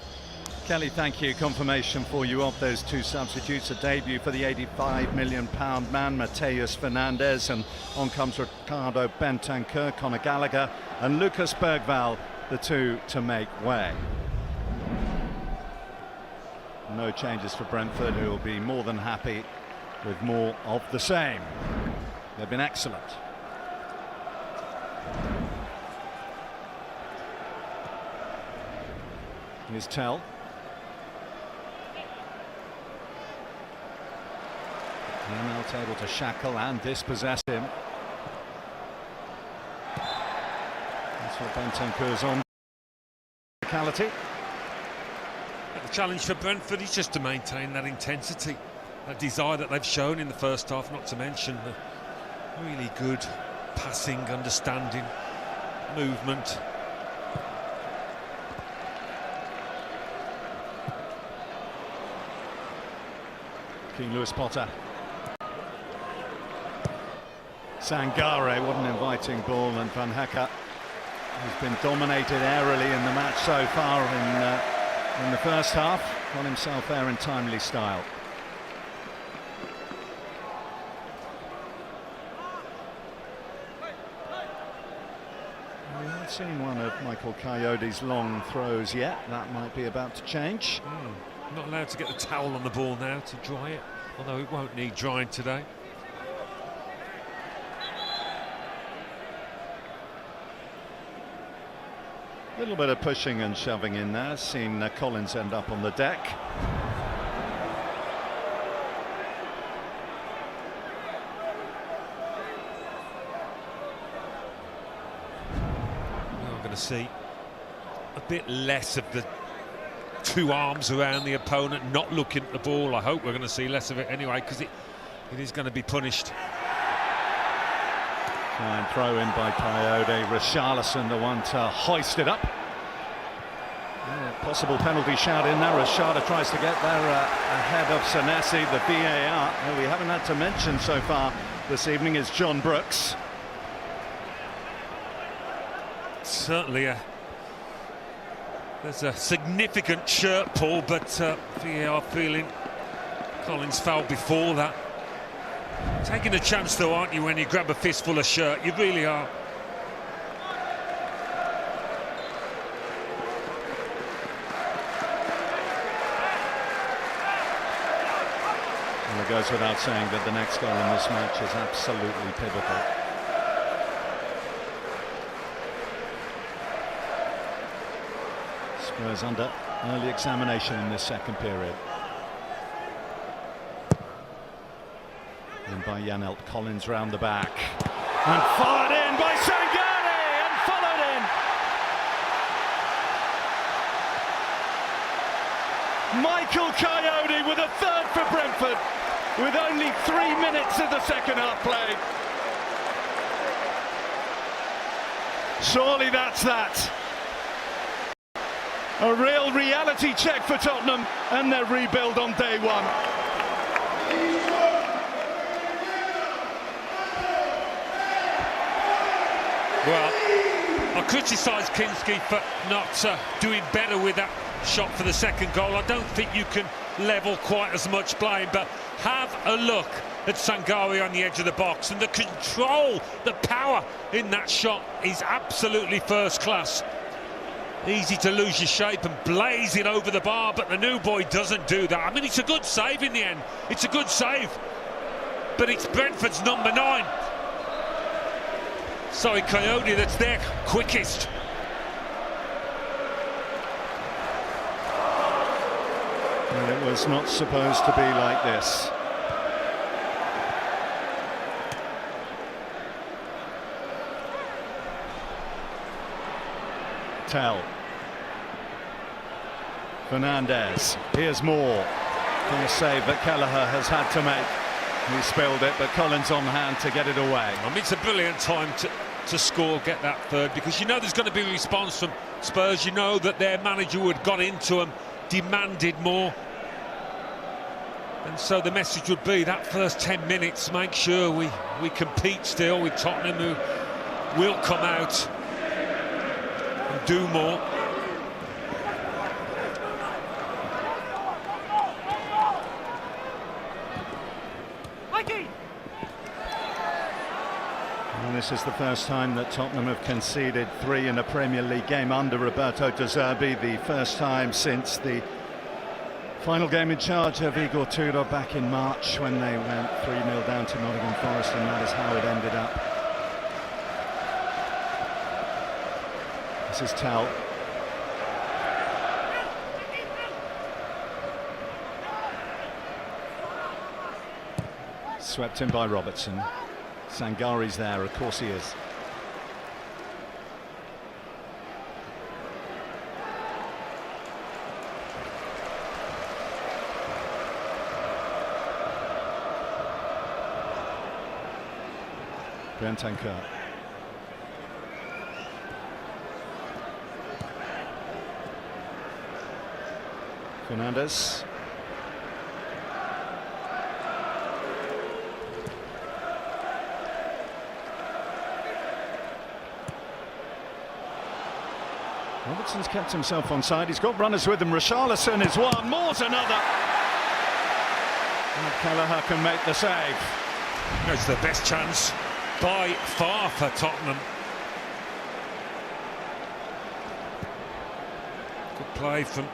Kelly, thank you. Confirmation for you of those two substitutes. A debut for the £85 million man, Mateus Fernandes, and on comes Ricardo Bentancur, Conor Gallagher and Lucas Bergvall, the two to make way. No changes for Brentford, who will be more than happy with more of the same. They've been excellent. Here's Tell. Janelt able to shackle and dispossess him. That's what Bentancur's on. Physicality. The challenge for Brentford is just to maintain that intensity, that desire that they've shown in the first half, not to mention the really good passing, understanding, movement. King Lewis Potter. Sangare, what an inviting ball, and Van Hecke has been dominated airily in the match so far in the first half. Got himself there in timely style. We haven't seen one of Michael Coyote's long throws yet. That might be about to change. Not allowed to get the towel on the ball now to dry it, although it won't need drying today. A little bit of pushing and shoving in there. Seen Collins end up on the deck. We're going to see a bit less of the two arms around the opponent, not looking at the ball. I hope we're going to see less of it anyway, because it is going to be punished. Fine throw in by Coyote. Richarlison the one to hoist it up. Possible penalty shout in there. Rashada tries to get there ahead of Senesi. The VAR, who we haven't had to mention so far this evening, is John Brooks. Certainly there's a significant shirt pull, but VAR feeling Collins fouled before that. Taking a chance though, aren't you, when you grab a fistful of shirt? You really are. And it goes without saying that the next goal in this match is absolutely pivotal. Spurs under early examination in this second period. And by Janelt, Collins round the back. And fired in by Sangare and followed in. Michael Coyote with a third for Brentford, with only 3 minutes of the second half played. Surely that's that. A real reality check for Tottenham and their rebuild on day one. Well, I criticise Kinski for not doing better with that shot for the second goal. I don't think you can level quite as much blame, but have a look at Sangare on the edge of the box, and the control, the power in that shot is absolutely first class. Easy to lose your shape and blaze it over the bar, but the new boy doesn't do that. I mean, it's a good save in the end. It's a good save, but it's Brentford's number 9. Sorry, Coyote, that's their quickest. And it was not supposed to be like this. Tell. Fernandes. Here's more. Nice save that Kelleher has had to make. He spilled it, but Collins on hand to get it away. I mean, it's a brilliant time to score, get that third, because you know there's going to be a response from Spurs. You know that their manager would have got into them, demanded more. And so the message would be that first 10 minutes, make sure we compete still with Tottenham, who will come out and do more. And this is the first time that Tottenham have conceded 3 in a Premier League game under Roberto De Zerbi, the first time since the final game in charge of Igor Tudor back in March when they went 3-0 down to Nottingham Forest, and that is how it ended up. This is Tell. Swept in by Robertson. Sangari's there, of course he is. Bentancur. Fernandes. Robertson's kept himself onside. He's got runners with him. Richarlison is one. Moore's another. And Kelleher can make the save. It's the best chance by far for Tottenham. Good play from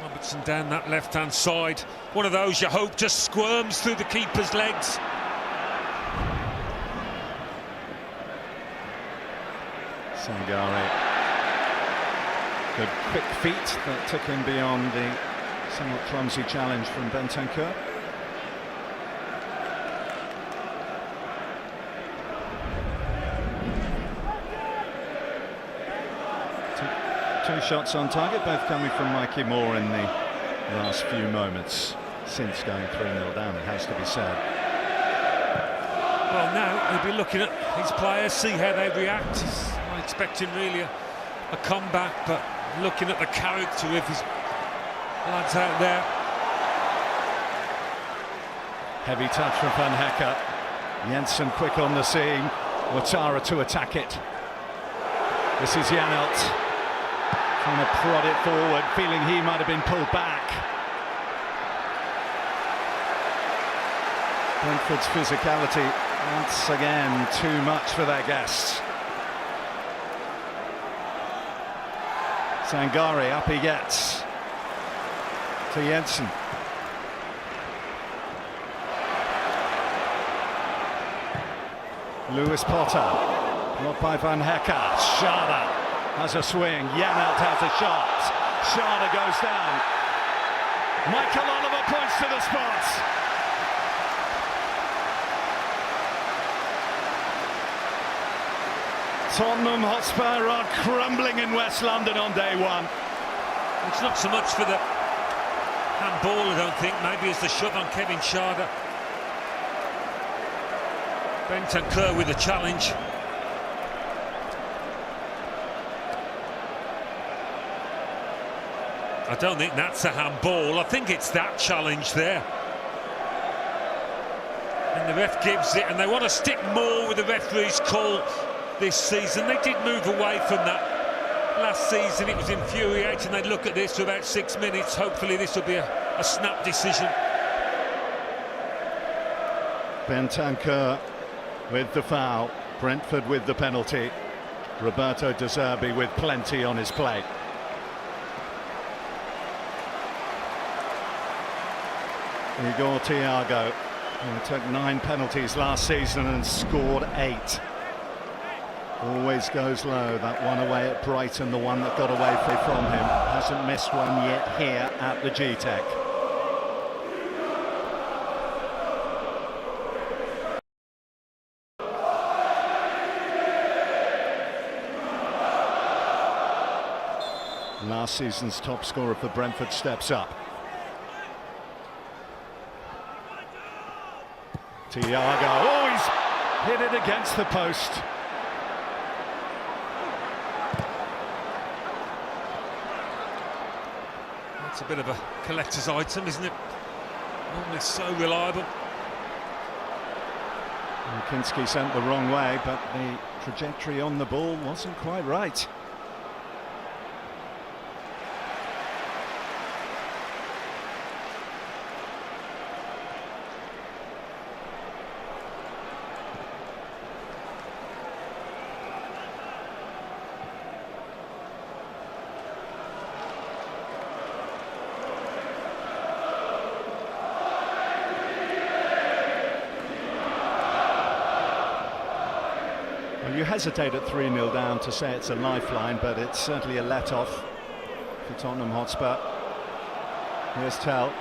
Robertson down that left-hand side. One of those you hope just squirms through the keeper's legs. Sangari. Good quick feet that took him beyond the somewhat clumsy challenge from Bentancur. Two shots on target, both coming from Mikey Moore in the last few moments since going 3-0 down, it has to be said. Well, now he'll be looking at his players, see how they react. He's not expecting really a comeback, but looking at the character of his lads out there. Heavy touch from Van Hecke. Jensen quick on the scene. Ouattara to attack it. This is Janelt trying to prod it forward, feeling he might have been pulled back. Brentford's physicality once again too much for their guests. Sangari, up he gets to Jensen. Lewis Potter, blocked by Van Hecke. Schade has a swing. Janelt has a shot. Schade goes down. Michael Oliver points to the spot. Tottenham Hotspur are crumbling in West London on day one. It's not so much for the handball, I don't think. Maybe it's the shove on Kevin Schade. Bentancur with the challenge. I don't think that's a handball. I think it's that challenge there. And the ref gives it, and they want to stick more with the referee's call this season. They did move away from that last season. It was infuriating. They'd look at this for about 6 minutes. Hopefully this will be a snap decision. Bentancur with the foul. Brentford with the penalty. Roberto De Zerbi with plenty on his plate. Igor Thiago, who took 9 penalties last season and scored 8. Always goes low. That one away at Brighton, the one that got away from him, hasn't missed one yet here at the G-Tech. Last season's top scorer for Brentford steps up. Thiago, oh, he's hit it against the post. It's a bit of a collector's item, isn't it? Normally so reliable. And Kinski sent the wrong way, but the trajectory on the ball wasn't quite right. Well, you hesitate at 3-0 down to say it's a lifeline, but it's certainly a let-off for Tottenham Hotspur. Here's Tell.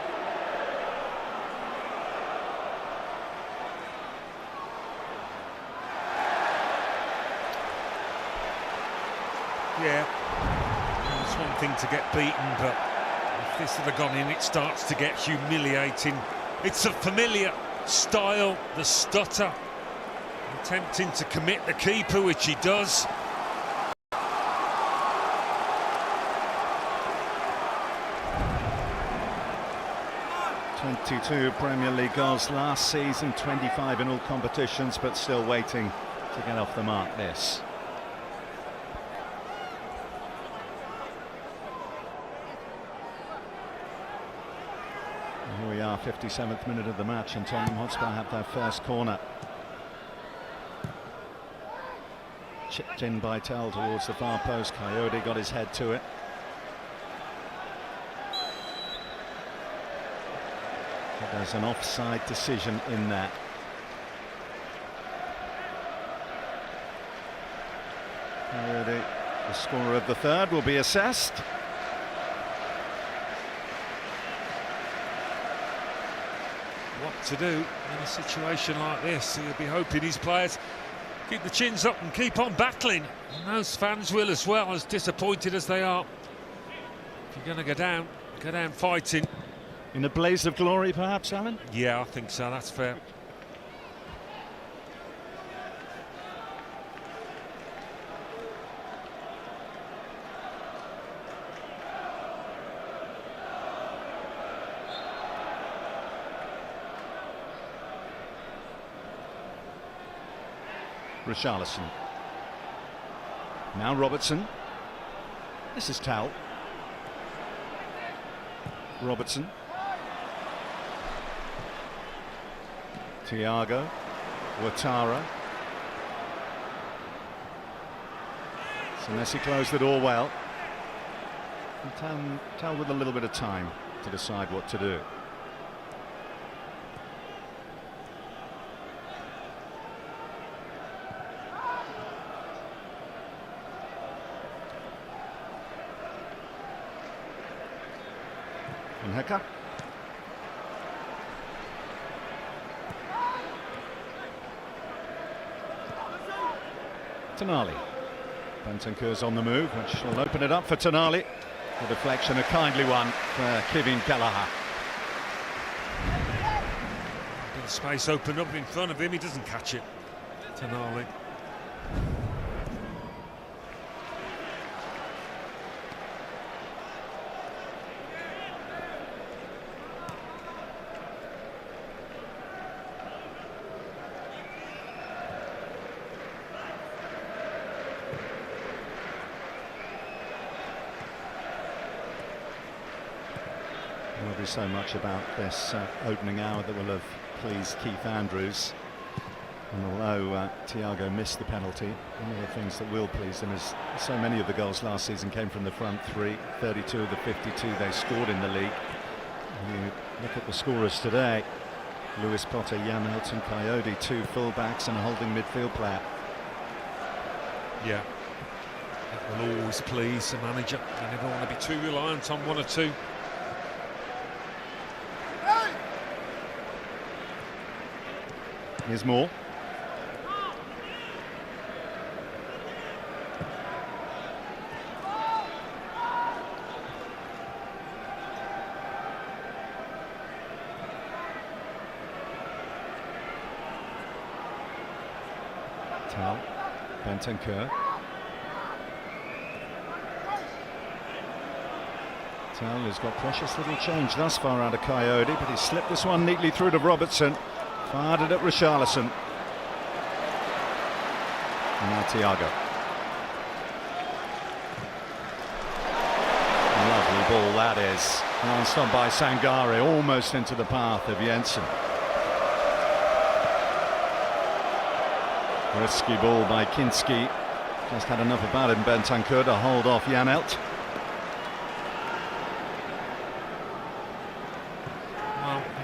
Yeah, it's one thing to get beaten, but if this had gone in, it starts to get humiliating. It's a familiar style, the stutter, attempting to commit the keeper, which he does. "22 Premier League goals last season, 25 in all competitions, but still waiting to get off the mark this. Here we are, 57th minute of the match, and Tottenham Hotspur have their first corner. Chipped in by Tell towards the far post. Coyote got his head to it. But there's an offside decision in that. Coyote, the scorer of the third, will be assessed. What to do in a situation like this? He'll be hoping his players keep the chins up and keep on battling. And those fans will as well, as disappointed as they are. If you're going to go down fighting. In a blaze of glory, perhaps, Alan? Yeah, I think so, that's fair. Richarlison. Now Robertson. This is Tell. Robertson. Thiago. Ouattara. So Messi closed the door well. And Tell with a little bit of time to decide what to do. Hecker. Tonali. Bentancur's on the move, which will open it up for Tonali. The deflection, a kindly one for Kevin Kelleher. The space opened up in front of him, he doesn't catch it. Tonali. There'll be so much about this opening hour that will have pleased Keith Andrews. And although Thiago missed the penalty, one of the things that will please him is so many of the goals last season came from the front three. 32 of the 52 they scored in the league. And you look at the scorers today: Lewis Potter, Jan Elton, Coyote, two full-backs and a holding midfield player. Yeah, that will always please the manager. You never want to be too reliant on one or two. Here's Moore. Tell. Bentancur. Tell has got precious little change thus far out of Coyote, but he slipped this one neatly through to Robertson. Fired it at Richarlison. And now Thiago. Lovely ball that is. Glanced on by Sangare, almost into the path of Jensen. Risky ball by Kinski. Just had enough about him, Bentancur, to hold off Janelt.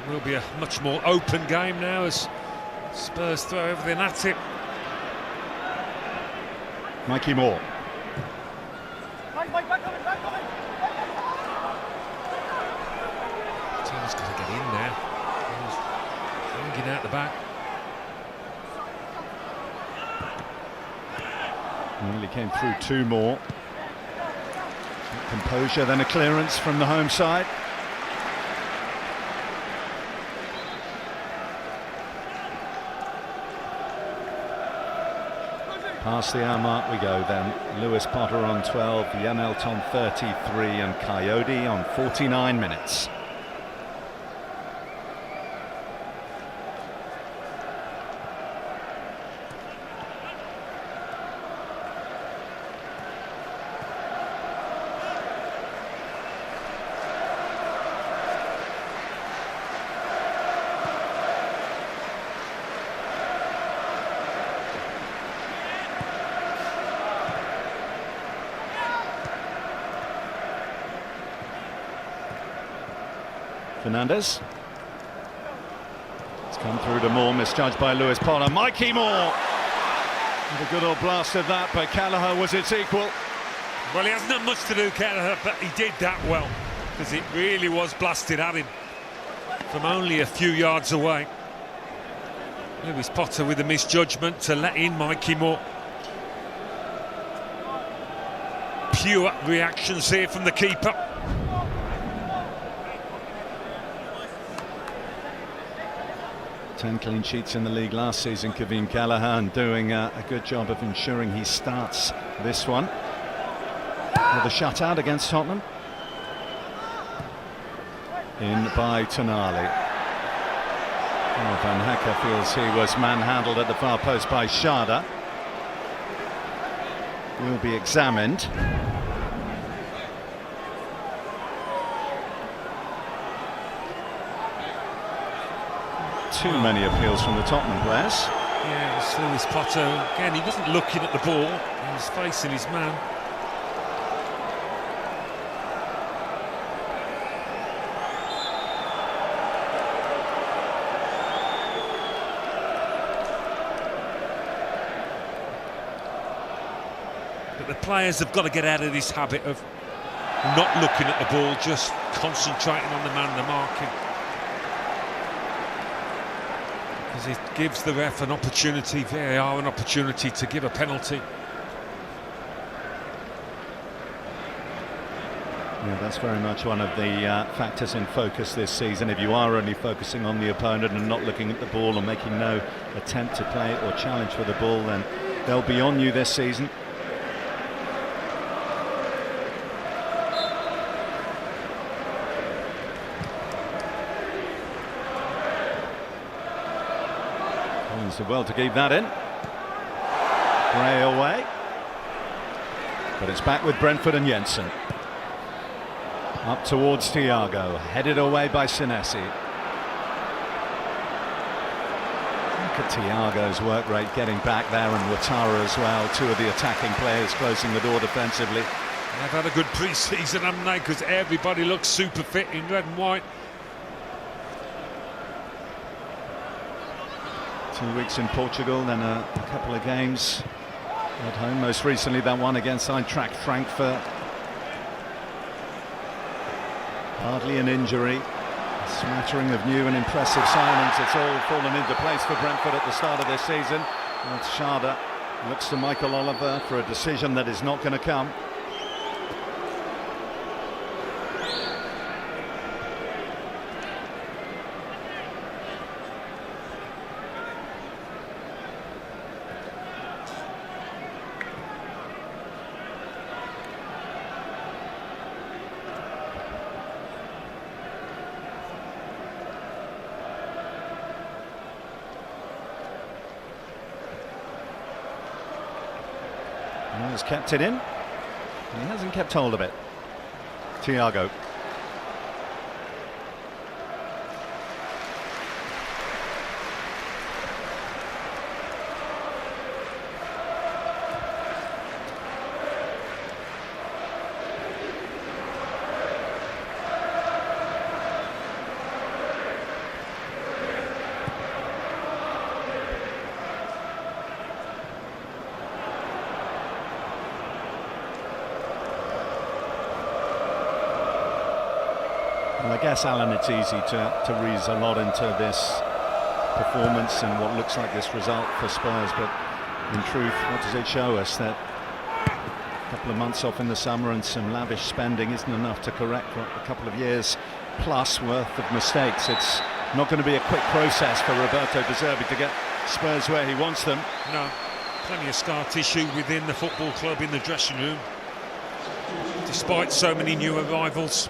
It will be a much more open game now as Spurs throw everything at it. Mikey Moore. Team's got to get in there. He's hanging out the back. Nearly came through 2 more. Composure, then a clearance from the home side. Past the hour mark we go then. Lewis Potter on 12, Janelt on 33 and Coyote on 49 minutes. Fernandez. It's come through to Moore, misjudged by Lewis Potter. Mikey Moore! And a good old blast of that, but Callagher was its equal. Well, he hasn't done much to do, Callagher, but he did that well, because it really was blasted at him from only a few yards away. Lewis Potter with a misjudgment to let in Mikey Moore. Pure reactions here from the keeper. Clean sheets in the league last season, Kevin Callagher, doing a good job of ensuring he starts this one with a shutout against Tottenham. In by Tonali. Van Hacker feels he was manhandled at the far post by Schade. Will be examined. Too many appeals from the Tottenham players. Yeah, it's Lewis Potter. Again, he wasn't looking at the ball, he was facing his man. But the players have got to get out of this habit of not looking at the ball, just concentrating on the man they're marking. Because it gives the ref an opportunity, VAR an opportunity to give a penalty. Yeah, that's very much one of the factors in focus this season. If you are only focusing on the opponent and not looking at the ball or making no attempt to play or challenge for the ball, then they'll be on you this season. Did well to keep that in. Gray away. But it's back with Brentford and Jensen. Up towards Thiago. Headed away by Senesi. Look at Thiago's work rate getting back there, and Ouattara as well. Two of the attacking players closing the door defensively. They've had a good pre-season, haven't they? Because everybody looks super fit in red and white. 2 weeks in Portugal, then a couple of games at home. Most recently that one against Eintracht Frankfurt. Hardly an injury. A smattering of new and impressive signings. It's all fallen into place for Brentford at the start of this season. And Schade looks to Michael Oliver for a decision that is not going to come. He's kept it in. He hasn't kept hold of it. Thiago. Yes, Alan, it's easy to read a lot into this performance and what looks like this result for Spurs, but in truth, what does it show us? That a couple of months off in the summer and some lavish spending isn't enough to correct a couple of years plus worth of mistakes. It's not going to be a quick process for Roberto De Zerbi to get Spurs where he wants them. No, plenty of scar tissue within the football club, in the dressing room, despite so many new arrivals.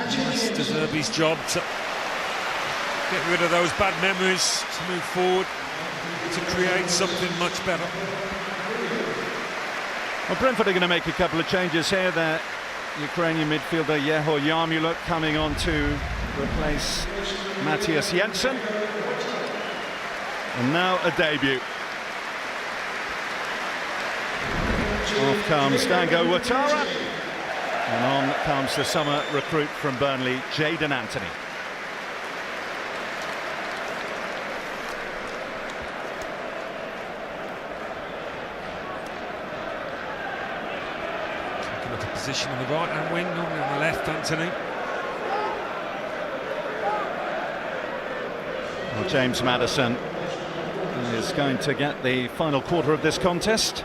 It's De Zerbi's job to get rid of those bad memories, to move forward, to create something much better. Well, Brentford are going to make a couple of changes here. The Ukrainian midfielder Yehor Yarmuluk coming on to replace Matthias Jensen. And now a debut. Off comes Dango Ouattara. And on comes the summer recruit from Burnley, Jadon Anthony. Position on the right-hand wing, normally on the left, Anthony. Well, James Maddison is going to get the final quarter of this contest.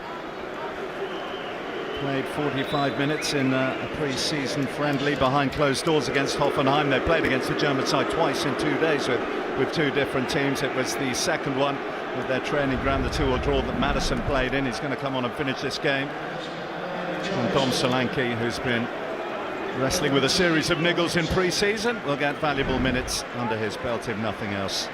Played 45 minutes in a pre-season friendly behind closed doors against Hoffenheim. They played against the German side twice in 2 days with two different teams. It was the second one with their training ground, the 2-2 draw that Maddison played in. He's going to come on and finish this game. And Dom Solanke, who's been wrestling with a series of niggles in pre-season, will get valuable minutes under his belt, if nothing else.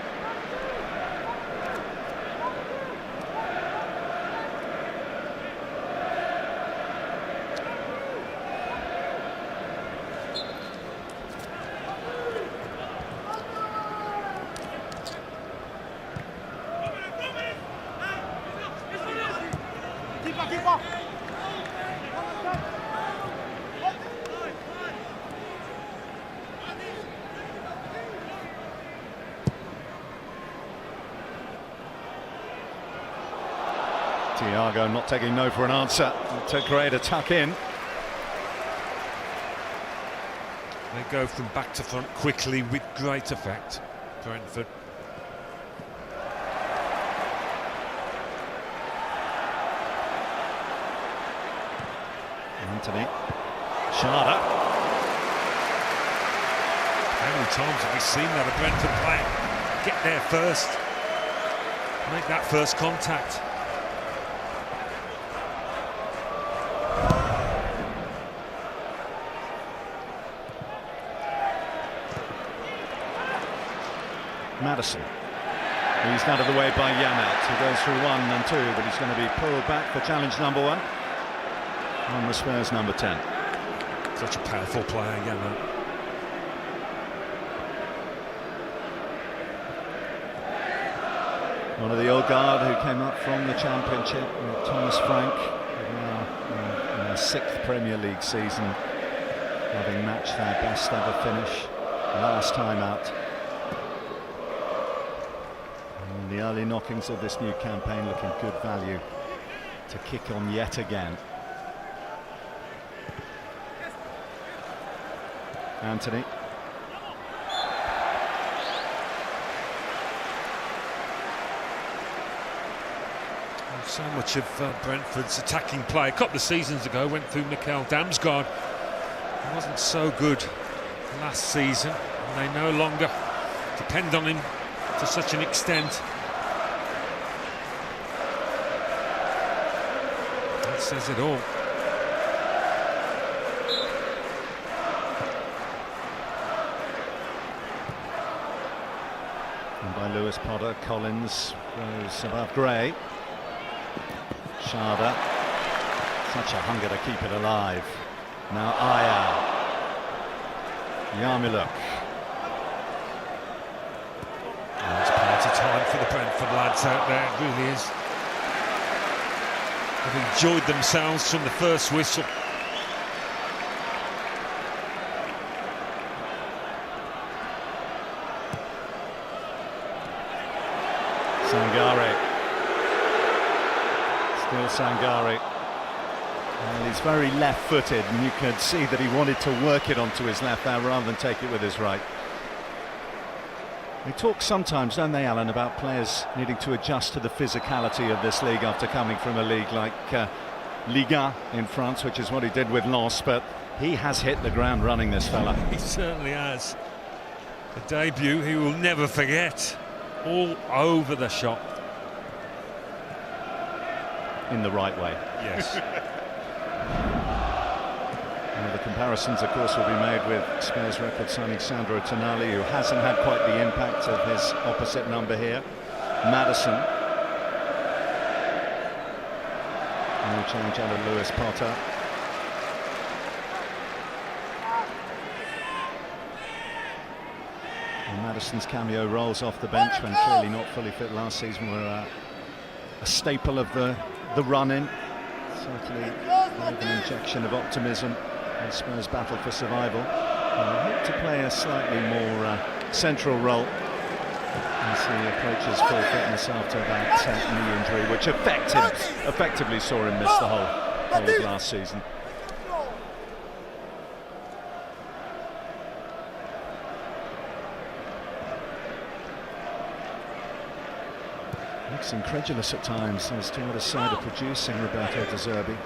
Thiago not taking no for an answer to create a tuck in. They go from back to front quickly with great effect, Brentford. Anthony. Sharda. How many times have we seen that a Brentford player get there first, make that first contact? Maddison. He's out of the way by Yamat, who goes through 1 and 2, but he's going to be pulled back for challenge number 1 on the Spurs number 10. Such a powerful player, Yamat. One of the old guard who came up from the Championship with Thomas Frank, now in their 6th Premier League season, having matched their best ever finish last time out. The early knockings of this new campaign looking good value to kick on yet again. Anthony. So much of Brentford's attacking play a couple of seasons ago went through Mikkel Damsgaard. He wasn't so good last season, and they no longer depend on him to such an extent. That says it all. And by Lewis Potter, Collins rose above Gray. Sharda, such a hunger to keep it alive. Now Aya. Yarmuluk. It's party time for the Brentford lads out there, it really is. They've enjoyed themselves from the first whistle. Sangare. Still Sangare. Well, he's very left-footed, and you could see that he wanted to work it onto his left there rather than take it with his right. They talk sometimes, don't they, Alan, about players needing to adjust to the physicality of this league after coming from a league like Liga in France, which is what he did with Lens, but he has hit the ground running, this fella. He certainly has. A debut he will never forget. All over the shop. In the right way. Yes. Well, the comparisons, of course, will be made with Spurs record signing Sandro Tonali, who hasn't had quite the impact of his opposite number here, Maddison. No change out of Lewis Potter. And Maddison's cameo roles off the bench when clearly not fully fit last season were a staple of the run-in. Certainly an injection of optimism in Spurs' battle for survival. I hope to play a slightly more central role as he approaches full fitness after that knee injury, which effectively saw him miss the whole of last season. Looks incredulous at times as to what his side are producing, Roberto De Zerbi.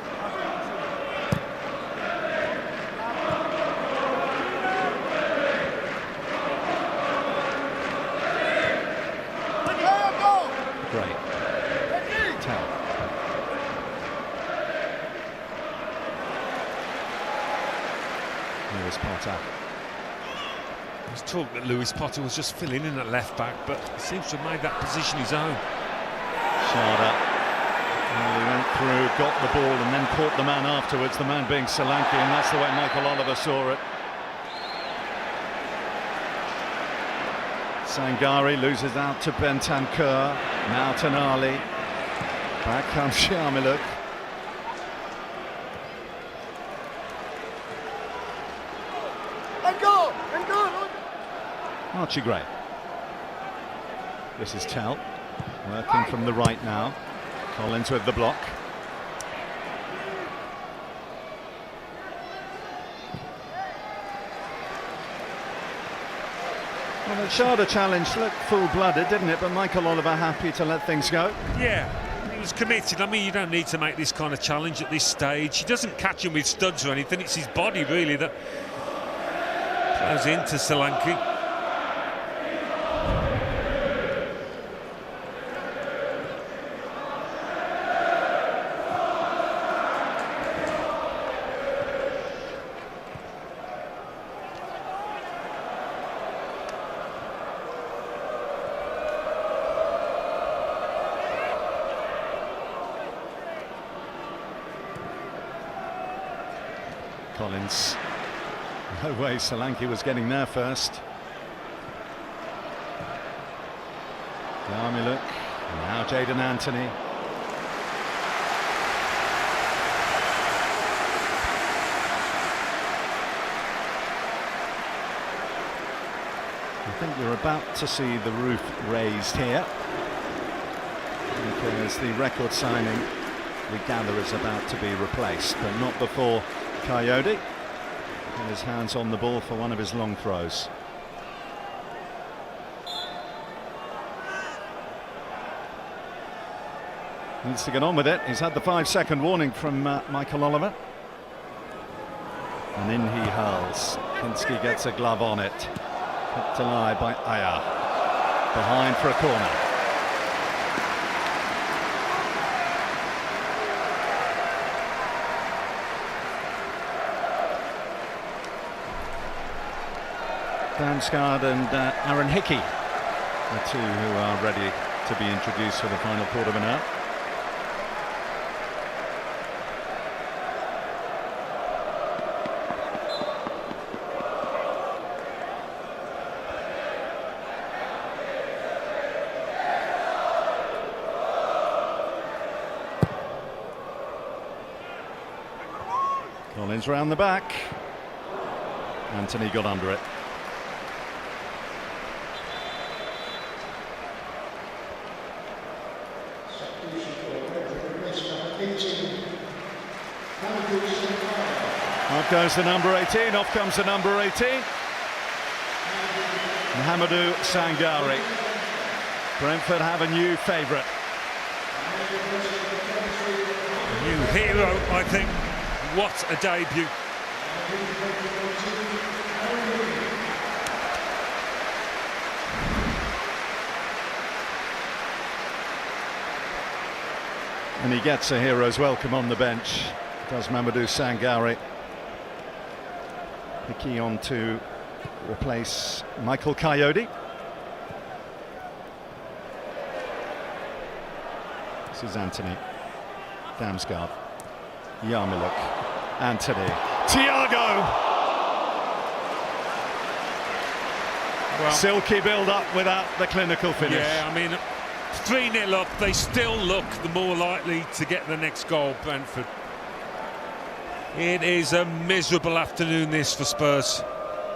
Great. Tell. Lewis Potter. There's talk that Lewis Potter was just filling in at left back, but he seems to have made that position his own. Sharda. Well, he went through, got the ball and then caught the man afterwards, the man being Solanke, and that's the way Michael Oliver saw it. Sangare loses out to Bentancur, now Tonali. Back comes Sharmiluk. Archie Gray. This is Tell, working from the right now. Collins with the block. Well, the Sharda challenge looked full-blooded, didn't it? But Michael Oliver happy to let things go. Yeah, he was committed. I mean, you don't need to make this kind of challenge at this stage. He doesn't catch him with studs or anything. It's his body, really, that goes into Solanke. Collins. No way Solanke was getting there first. Yarmiluk, now Jadon Anthony. I think you're about to see the roof raised here, because the record signing, we gather, is about to be replaced, but not before Coyote had his hands on the ball for one of his long throws. Needs to get on with it. He's had the 5-second warning from Michael Oliver. And in he hurls. Kinski gets a glove on it. Kept alive by Aya. Behind for a corner. Damsgaard and Aaron Hickey, the two who are ready to be introduced for the final quarter of an hour. Collins round the back. Anthony got under it. Off goes the number 18, off comes the number 18. Mohamedou Sangare. Brentford have a new favourite. A new hero, I think. What a debut. And he gets a hero's welcome on the bench, does Mohamedou Sangare. Hickey on to replace Michael Coyote. This is Anthony. Damsgaard. Yarmuluk. Anthony. Thiago! Well, silky build-up without the clinical finish. Yeah, I mean, 3-0 up, they still look the more likely to get the next goal, Brentford. It is a miserable afternoon this for Spurs.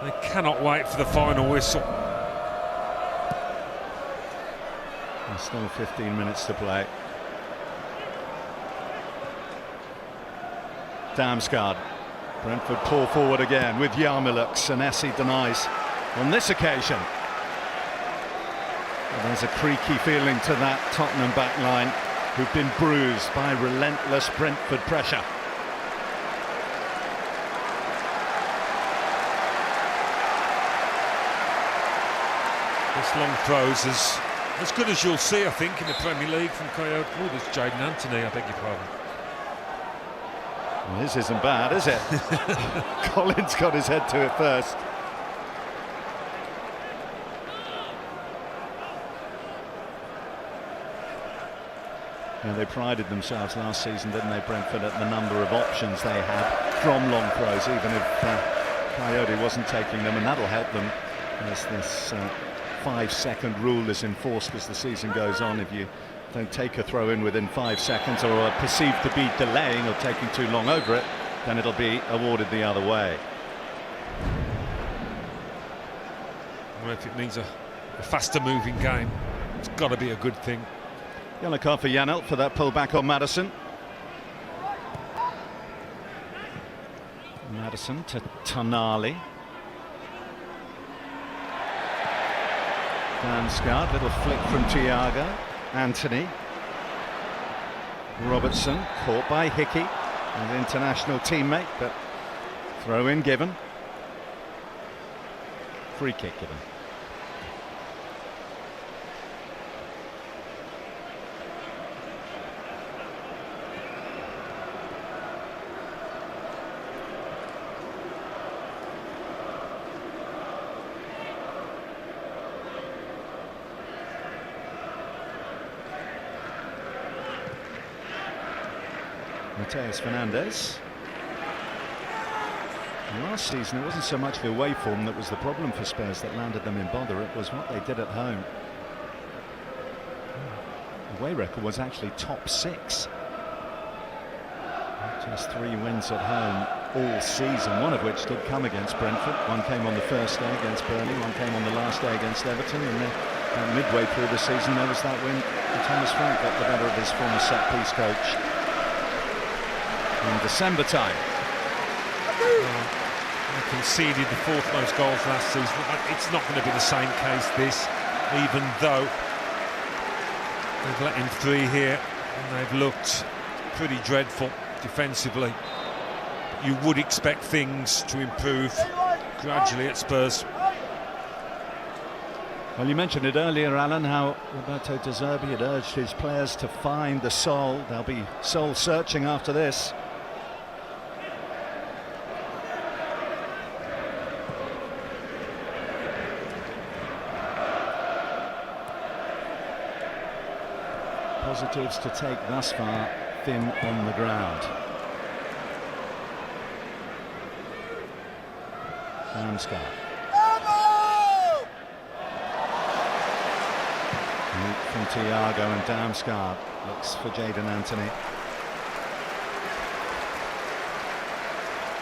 They cannot wait for the final whistle. There's still 15 minutes to play. Damsgaard. Brentford pull forward again with Yarmuluk. Senesi denies on this occasion. Well, there's a creaky feeling to that Tottenham back line, who've been bruised by relentless Brentford pressure. This long throws is as good as you'll see, I think, in the Premier League from Coyote. Oh, there's Jaden Anthony, I beg your pardon. Well, this isn't bad, is it? Collins got his head to it first. Yeah, they prided themselves last season, didn't they, Brentford, at the number of options they had from long throws, even if Coyote wasn't taking them, and that'll help them as this 5-second rule is enforced as the season goes on. If you don't take a throw in within 5 seconds, or are perceived to be delaying or taking too long over it, then it'll be awarded the other way. Well, if it means a faster moving game, it's got to be a good thing. Yellow card for Janelt for that pullback on Maddison. Maddison to Tonali. Damsgaard, little flick from Thiago. Anthony. Robertson caught by Hickey, an international teammate, but throw in given. Free kick given. Mateus Fernandes. Last season it wasn't so much the away form that was the problem for Spurs that landed them in bother, it was what they did at home. The away record was actually top 6. Just 3 wins at home all season, one of which did come against Brentford. One came on the first day against Burnley, one came on the last day against Everton, and then midway through the season there was that win. And Thomas Frank got the better of his former set-piece coach in December time. They conceded the 4th most goals last season. It's not going to be the same case this, even though they've let in 3 here and they've looked pretty dreadful defensively. You would expect things to improve gradually at Spurs. Well, you mentioned it earlier, Alan, how Roberto De Zerbi had urged his players to find the soul. They'll be soul searching after this. Positives to take thus far, thin on the ground. Damsgaard. Leap from Thiago, and Damsgaard looks for Jaden Anthony.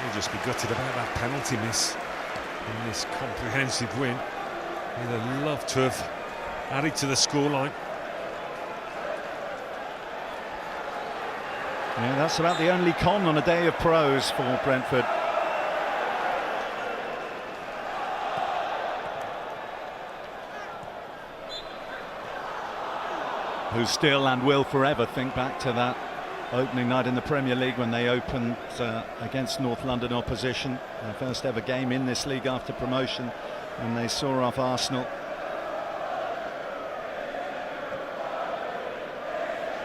He'll just be gutted about that penalty miss in this comprehensive win. He'd have loved to have added to the scoreline. Yeah, that's about the only con on a day of pros for Brentford. Who still and will forever think back to that opening night in the Premier League when they opened against North London opposition, their first ever game in this league after promotion, and they saw off Arsenal.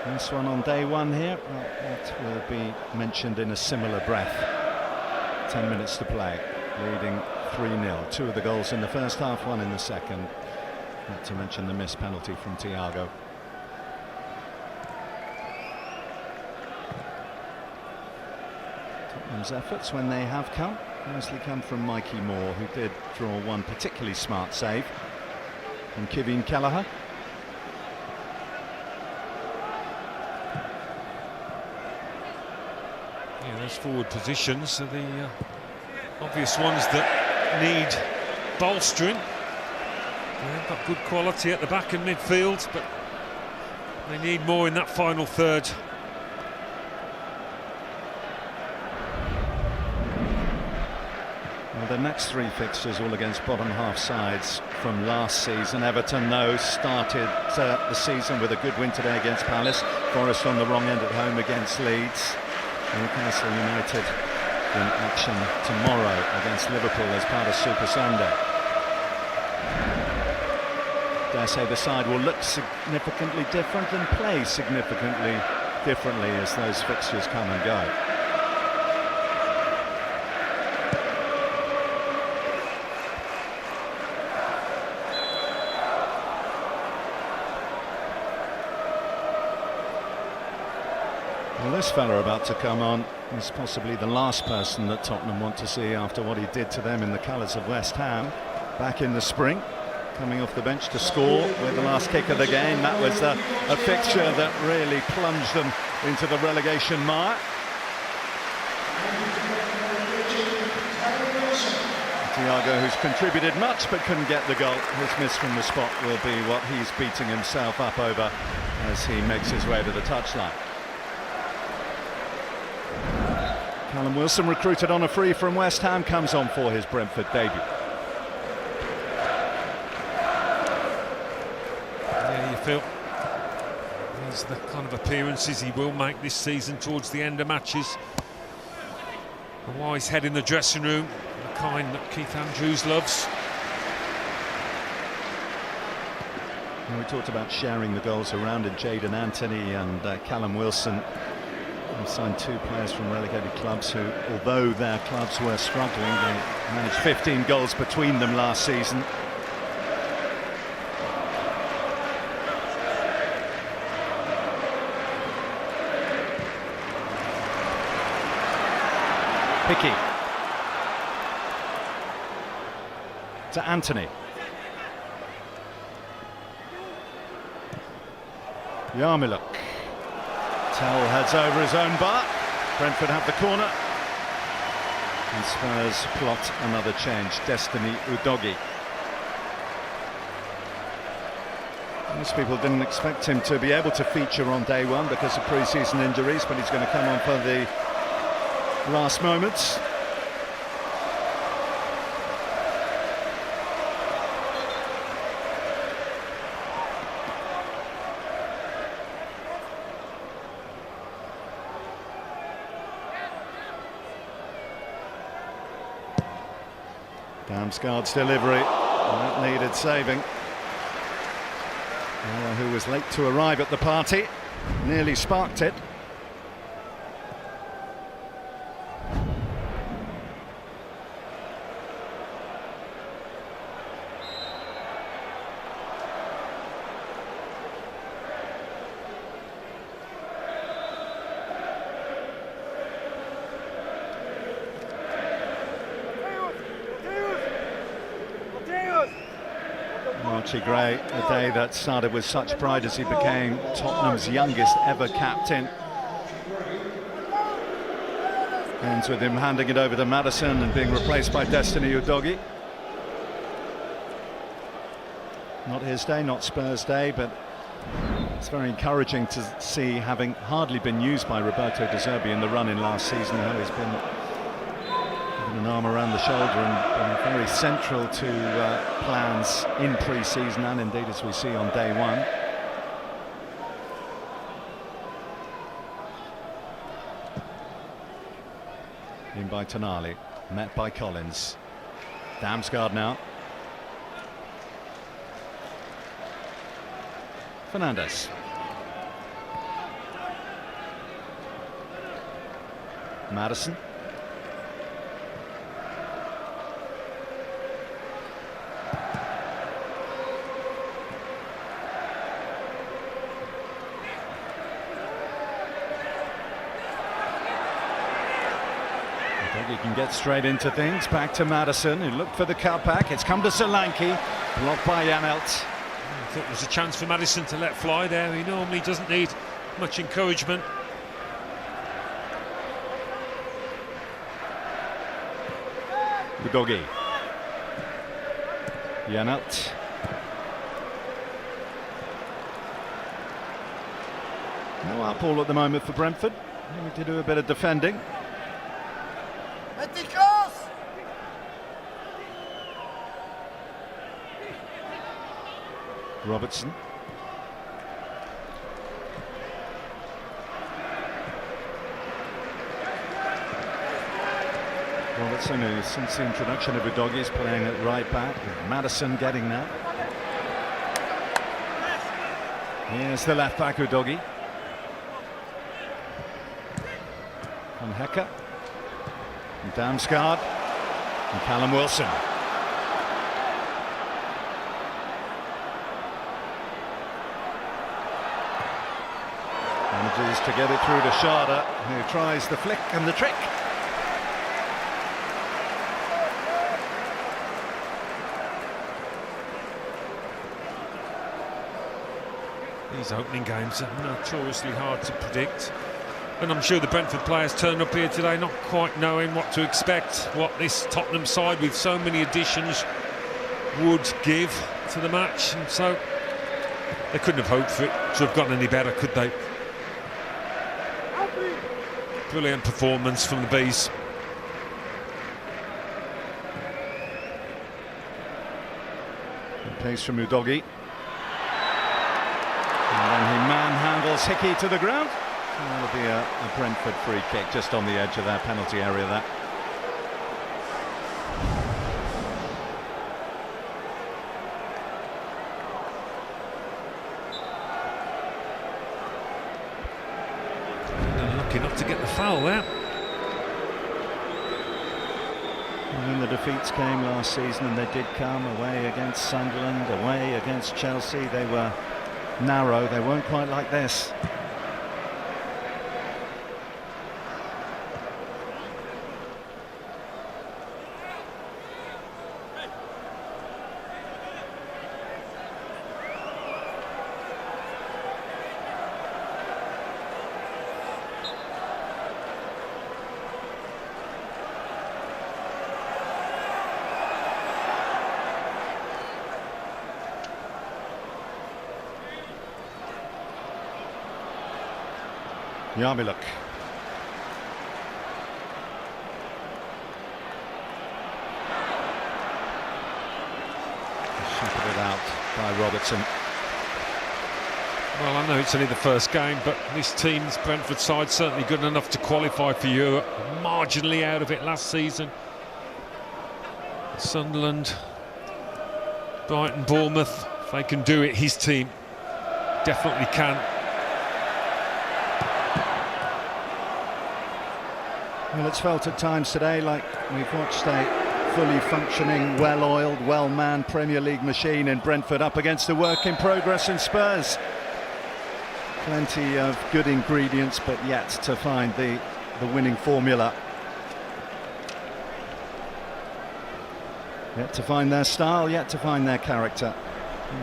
This one on day one here, well, that will be mentioned in a similar breath. 10 minutes to play, leading 3-0. 2 of the goals in the first half, 1 in the second. Not to mention the missed penalty from Thiago. Tottenham's efforts, when they have come, mostly come from Mikey Moore, who did draw one particularly smart save from Kevin Kelleher. Yeah, those forward positions are the obvious ones that need bolstering. They've got good quality at the back and midfield, but they need more in that final third. Well, the next 3 fixtures all against bottom half sides from last season. Everton, though, started the season with a good win today against Palace. Forest on the wrong end at home against Leeds. Newcastle United in action tomorrow against Liverpool as part of Super Sunday. Dare say the side will look significantly different and play significantly differently as those fixtures come and go. Well, this fella about to come on is possibly the last person that Tottenham want to see after what he did to them in the colours of West Ham back in the spring. Coming off the bench to score with the last kick of the game. That was a fixture that really plunged them into the relegation mire. Thiago, who's contributed much but couldn't get the goal. His miss from the spot will be what he's beating himself up over as he makes his way to the touchline. Callum Wilson, recruited on a free from West Ham, comes on for his Brentford debut. Yeah, you feel these are the kind of appearances he will make this season towards the end of matches. A wise head in the dressing room, the kind that Keith Andrews loves. We talked about sharing the goals around in Jadon Anthony and Callum Wilson. They signed 2 players from relegated clubs who, although their clubs were struggling, they managed 15 goals between them last season. Hickey to Anthony. Yarmiluk. Tell heads over his own bar. Brentford have the corner. And Spurs plot another change. Destiny Udogie. Most people didn't expect him to be able to feature on day one because of pre-season injuries, but he's going to come on for the last moments. Damsgaard's delivery, that needed saving. Who was late to arrive at the party, nearly sparked it. Archie Gray, a day that started with such pride as he became Tottenham's youngest ever captain. Ends with him handing it over to Maddison and being replaced by Destiny Udogie. Not his day, not Spurs' day, but it's very encouraging to see, having hardly been used by Roberto De Zerbi in the run-in last season, how he's been given an arm around the shoulder and been very central to plans in pre-season and indeed as we see on day one. In by Tonali, met by Collins. Damsgaard now. Fernandes. Maddison. He can get straight into things. Back to Maddison, who looked for the cutback. It's come to Solanke, blocked by Janelt. I thought there was a chance for Maddison to let fly there. He normally doesn't need much encouragement. Udogie. Janelt. No up ball at the moment for Brentford. They need to do a bit of defending. Robertson. Robertson, who since the introduction of Udogie is playing at right back, with Maddison getting that. Here's the left back, Udogie. And Hecker. And Damsgaard. And Callum Wilson. Manages to get it through to Schade, who tries the flick and the trick. These opening games are notoriously hard to predict, and I'm sure the Brentford players turned up here today not quite knowing what to expect, what this Tottenham side with so many additions would give to the match, and so they couldn't have hoped for it to have gotten any better, could they? Brilliant performance from the Bees. Good pace from Udogie. And then he manhandles Hickey to the ground. So that'll be a Brentford free kick just on the edge of that penalty area there. Lucky not to get the foul there. When the defeats came last season, and they did come away against Sunderland, away against Chelsea, they were narrow, they weren't quite like this. Yarmiluk. Shepherded out by Robertson. Well, I know it's only the first game, but this team's Brentford side certainly good enough to qualify for Europe. Marginally out of it last season. Sunderland, Brighton, Bournemouth, if they can do it, his team definitely can. Well, it's felt at times today like we've watched a fully functioning, well-oiled, well-manned Premier League machine in Brentford up against a work in progress in Spurs. Plenty of good ingredients, but yet to find the winning formula. Yet to find their style, yet to find their character.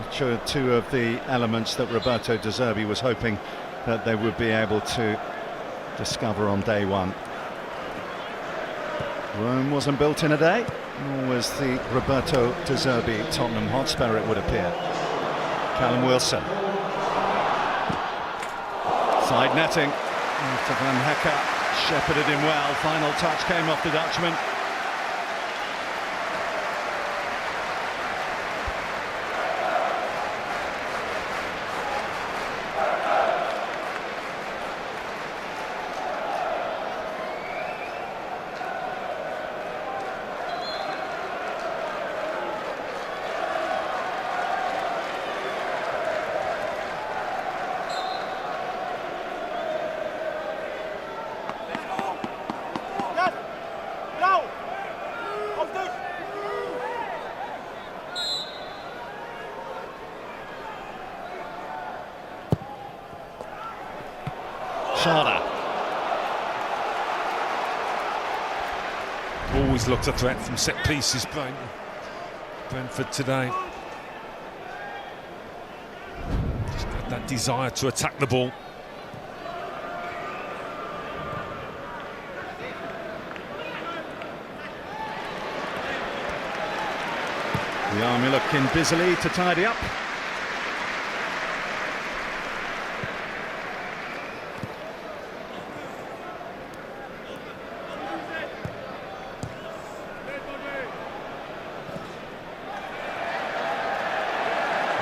Which are two of the elements that Roberto De Zerbi was hoping that they would be able to discover on day one. Rome wasn't built in a day, nor was the Roberto De Zerbi Tottenham Hotspur, it would appear. Callum Wilson. Side netting. Van Hecker shepherded him well. Final touch came off the Dutchman. Always looked a threat from set pieces, Brentford today. Just had that desire to attack the ball. The Army looking busily to tidy up.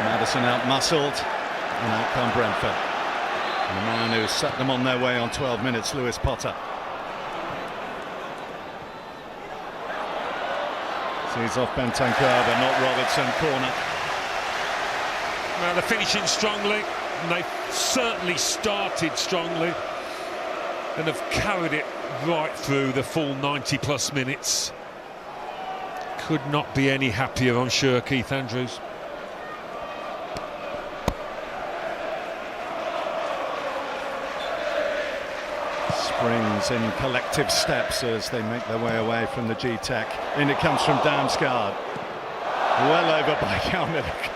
Madison out-muscled, and out come Brentford. And the man who set them on their way on 12 minutes, Lewis Potter. Sees off Bentancur, but not Robertson. Corner. Well, they're finishing strongly, and they've certainly started strongly, and have carried it right through the full 90-plus minutes. Could not be any happier, I'm sure, Keith Andrews. Springs in collective steps as they make their way away from the G-Tech. In it comes from Damsgaard. Well over by Kalmilik.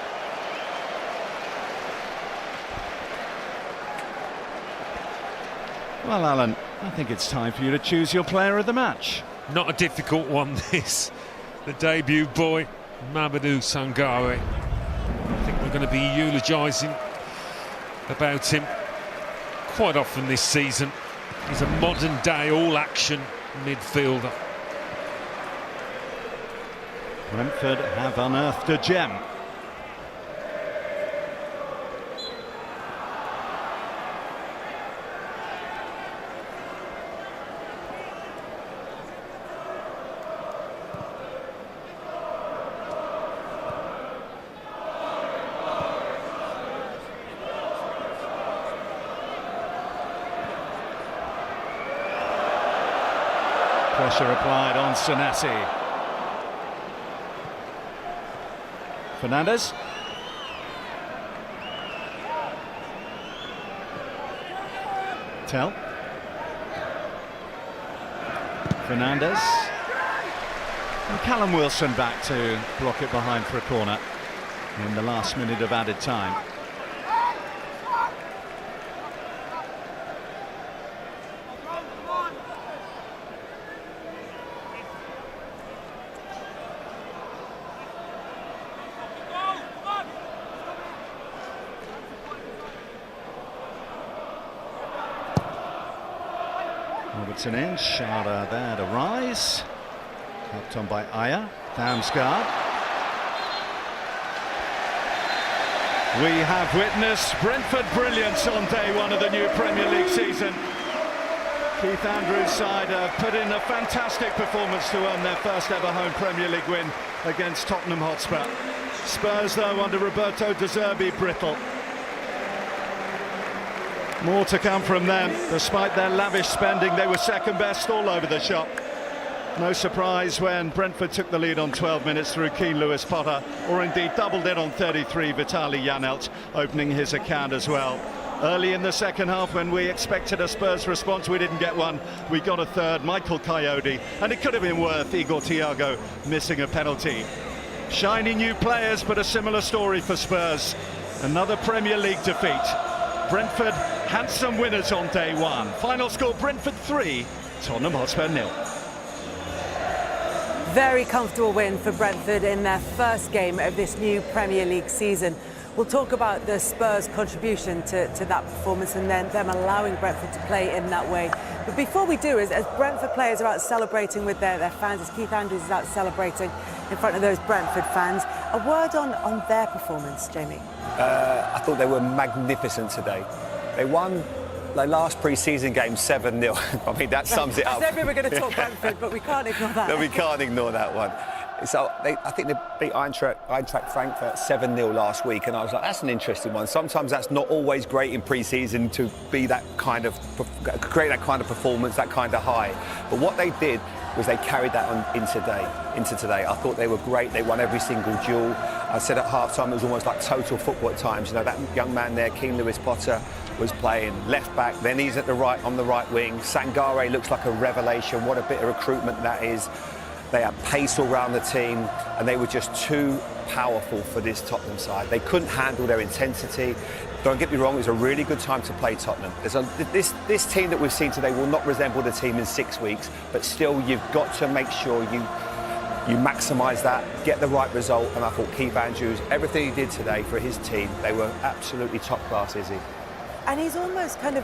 Well, Alan, I think it's time for you to choose your player of the match. Not a difficult one, this. The debut boy, Mamadou Sangare. I think we're going to be eulogising about him quite often this season. He's a modern-day all-action midfielder. Brentford have unearthed a gem. Pressure applied on Senesi. Fernandes. Tell. Fernandes. And Callum Wilson back to block it behind for a corner in the last minute of added time. Robertson in, Schade there to rise. Helped on by Aya, Damsgaard. We have witnessed Brentford brilliance on day one of the new Premier League season. Keith Andrews' side have put in a fantastic performance to earn their first ever home Premier League win against Tottenham Hotspur. Spurs, though, under Roberto De Zerbi, brittle. More to come from them. Despite their lavish spending, they were second best all over the shop. No surprise when Brentford took the lead on 12 minutes through keen Lewis Potter, or indeed doubled it on 33, Vitaly Janelt opening his account as well. Early in the second half, when we expected a Spurs response, we didn't get one. We got a third, Michael Coyote, and it could have been worth Igor Thiago missing a penalty. Shiny new players, but a similar story for Spurs. Another Premier League defeat. Brentford, handsome winners on day one. Final score, Brentford 3, Tottenham Hotspur 0. Very comfortable win for Brentford in their first game of this new Premier League season. We'll talk about the Spurs' contribution to that performance and then them allowing Brentford to play in that way. But before we do, as Brentford players are out celebrating with their fans, as Keith Andrews is out celebrating in front of those Brentford fans, a word on their performance, Jamie. I thought they were magnificent today. They won their last pre-season game 7-0. I mean, that sums it up. I said we were going to talk Brentford, but we can't ignore that. No, we can't ignore that one. So I think they beat Eintracht Frankfurt 7-0 last week, and I was like, that's an interesting one. Sometimes that's not always great in pre-season to be that kind of create that kind of performance, that kind of high. But what they did was they carried that on into today. I thought they were great. They won every single duel. I said at half-time it was almost like total football at times. You know, that young man there, Keane Lewis Potter, was playing left back. Then he's on the right wing. Sangare looks like a revelation. What a bit of recruitment that is. They had pace all around the team, and they were just too powerful for this Tottenham side. They couldn't handle their intensity. Don't get me wrong, it was a really good time to play Tottenham. This team that we've seen today will not resemble the team in 6 weeks, but still you've got to make sure you maximise that, get the right result, and I thought Keith Andrews, everything he did today for his team, they were absolutely top class, Izzy. And he's almost kind of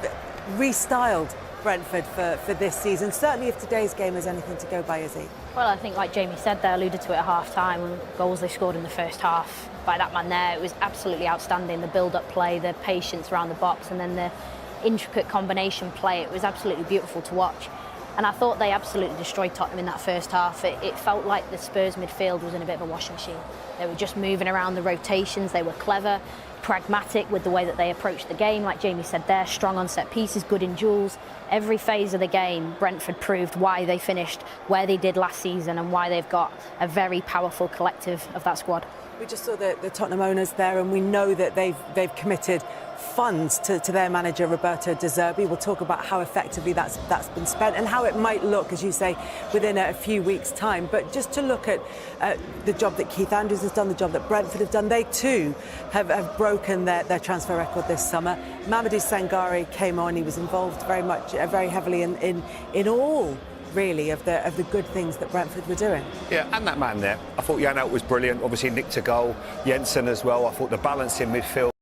restyled Brentford for this season, certainly if today's game is anything to go by, is he? Well, I think like Jamie said, they alluded to it at half-time, and goals they scored in the first half by that man there, it was absolutely outstanding. The build-up play, the patience around the box, and then the intricate combination play, it was absolutely beautiful to watch. And I thought they absolutely destroyed Tottenham in that first half. It felt like the Spurs midfield was in a bit of a washing machine. They were just moving around the rotations, they were clever, pragmatic with the way that they approached the game. Like Jamie said there, strong on set pieces, good in duels. Every phase of the game, Brentford proved why they finished where they did last season and why they've got a very powerful collective of that squad. We just saw the Tottenham owners there, and we know that they've committed funds to their manager Roberto De Zerbi. We'll talk about how effectively that's been spent and how it might look, as you say, within a few weeks' time. But just to look at the job that Keith Andrews has done, the job that Brentford have done, they too have broken their transfer record this summer. Mamadou Sangare came on; he was involved very heavily in all, really, of the good things that Brentford were doing. Yeah, and that man there, I thought Janelt was brilliant. Obviously nicked a goal. Jensen as well. I thought the balance in midfield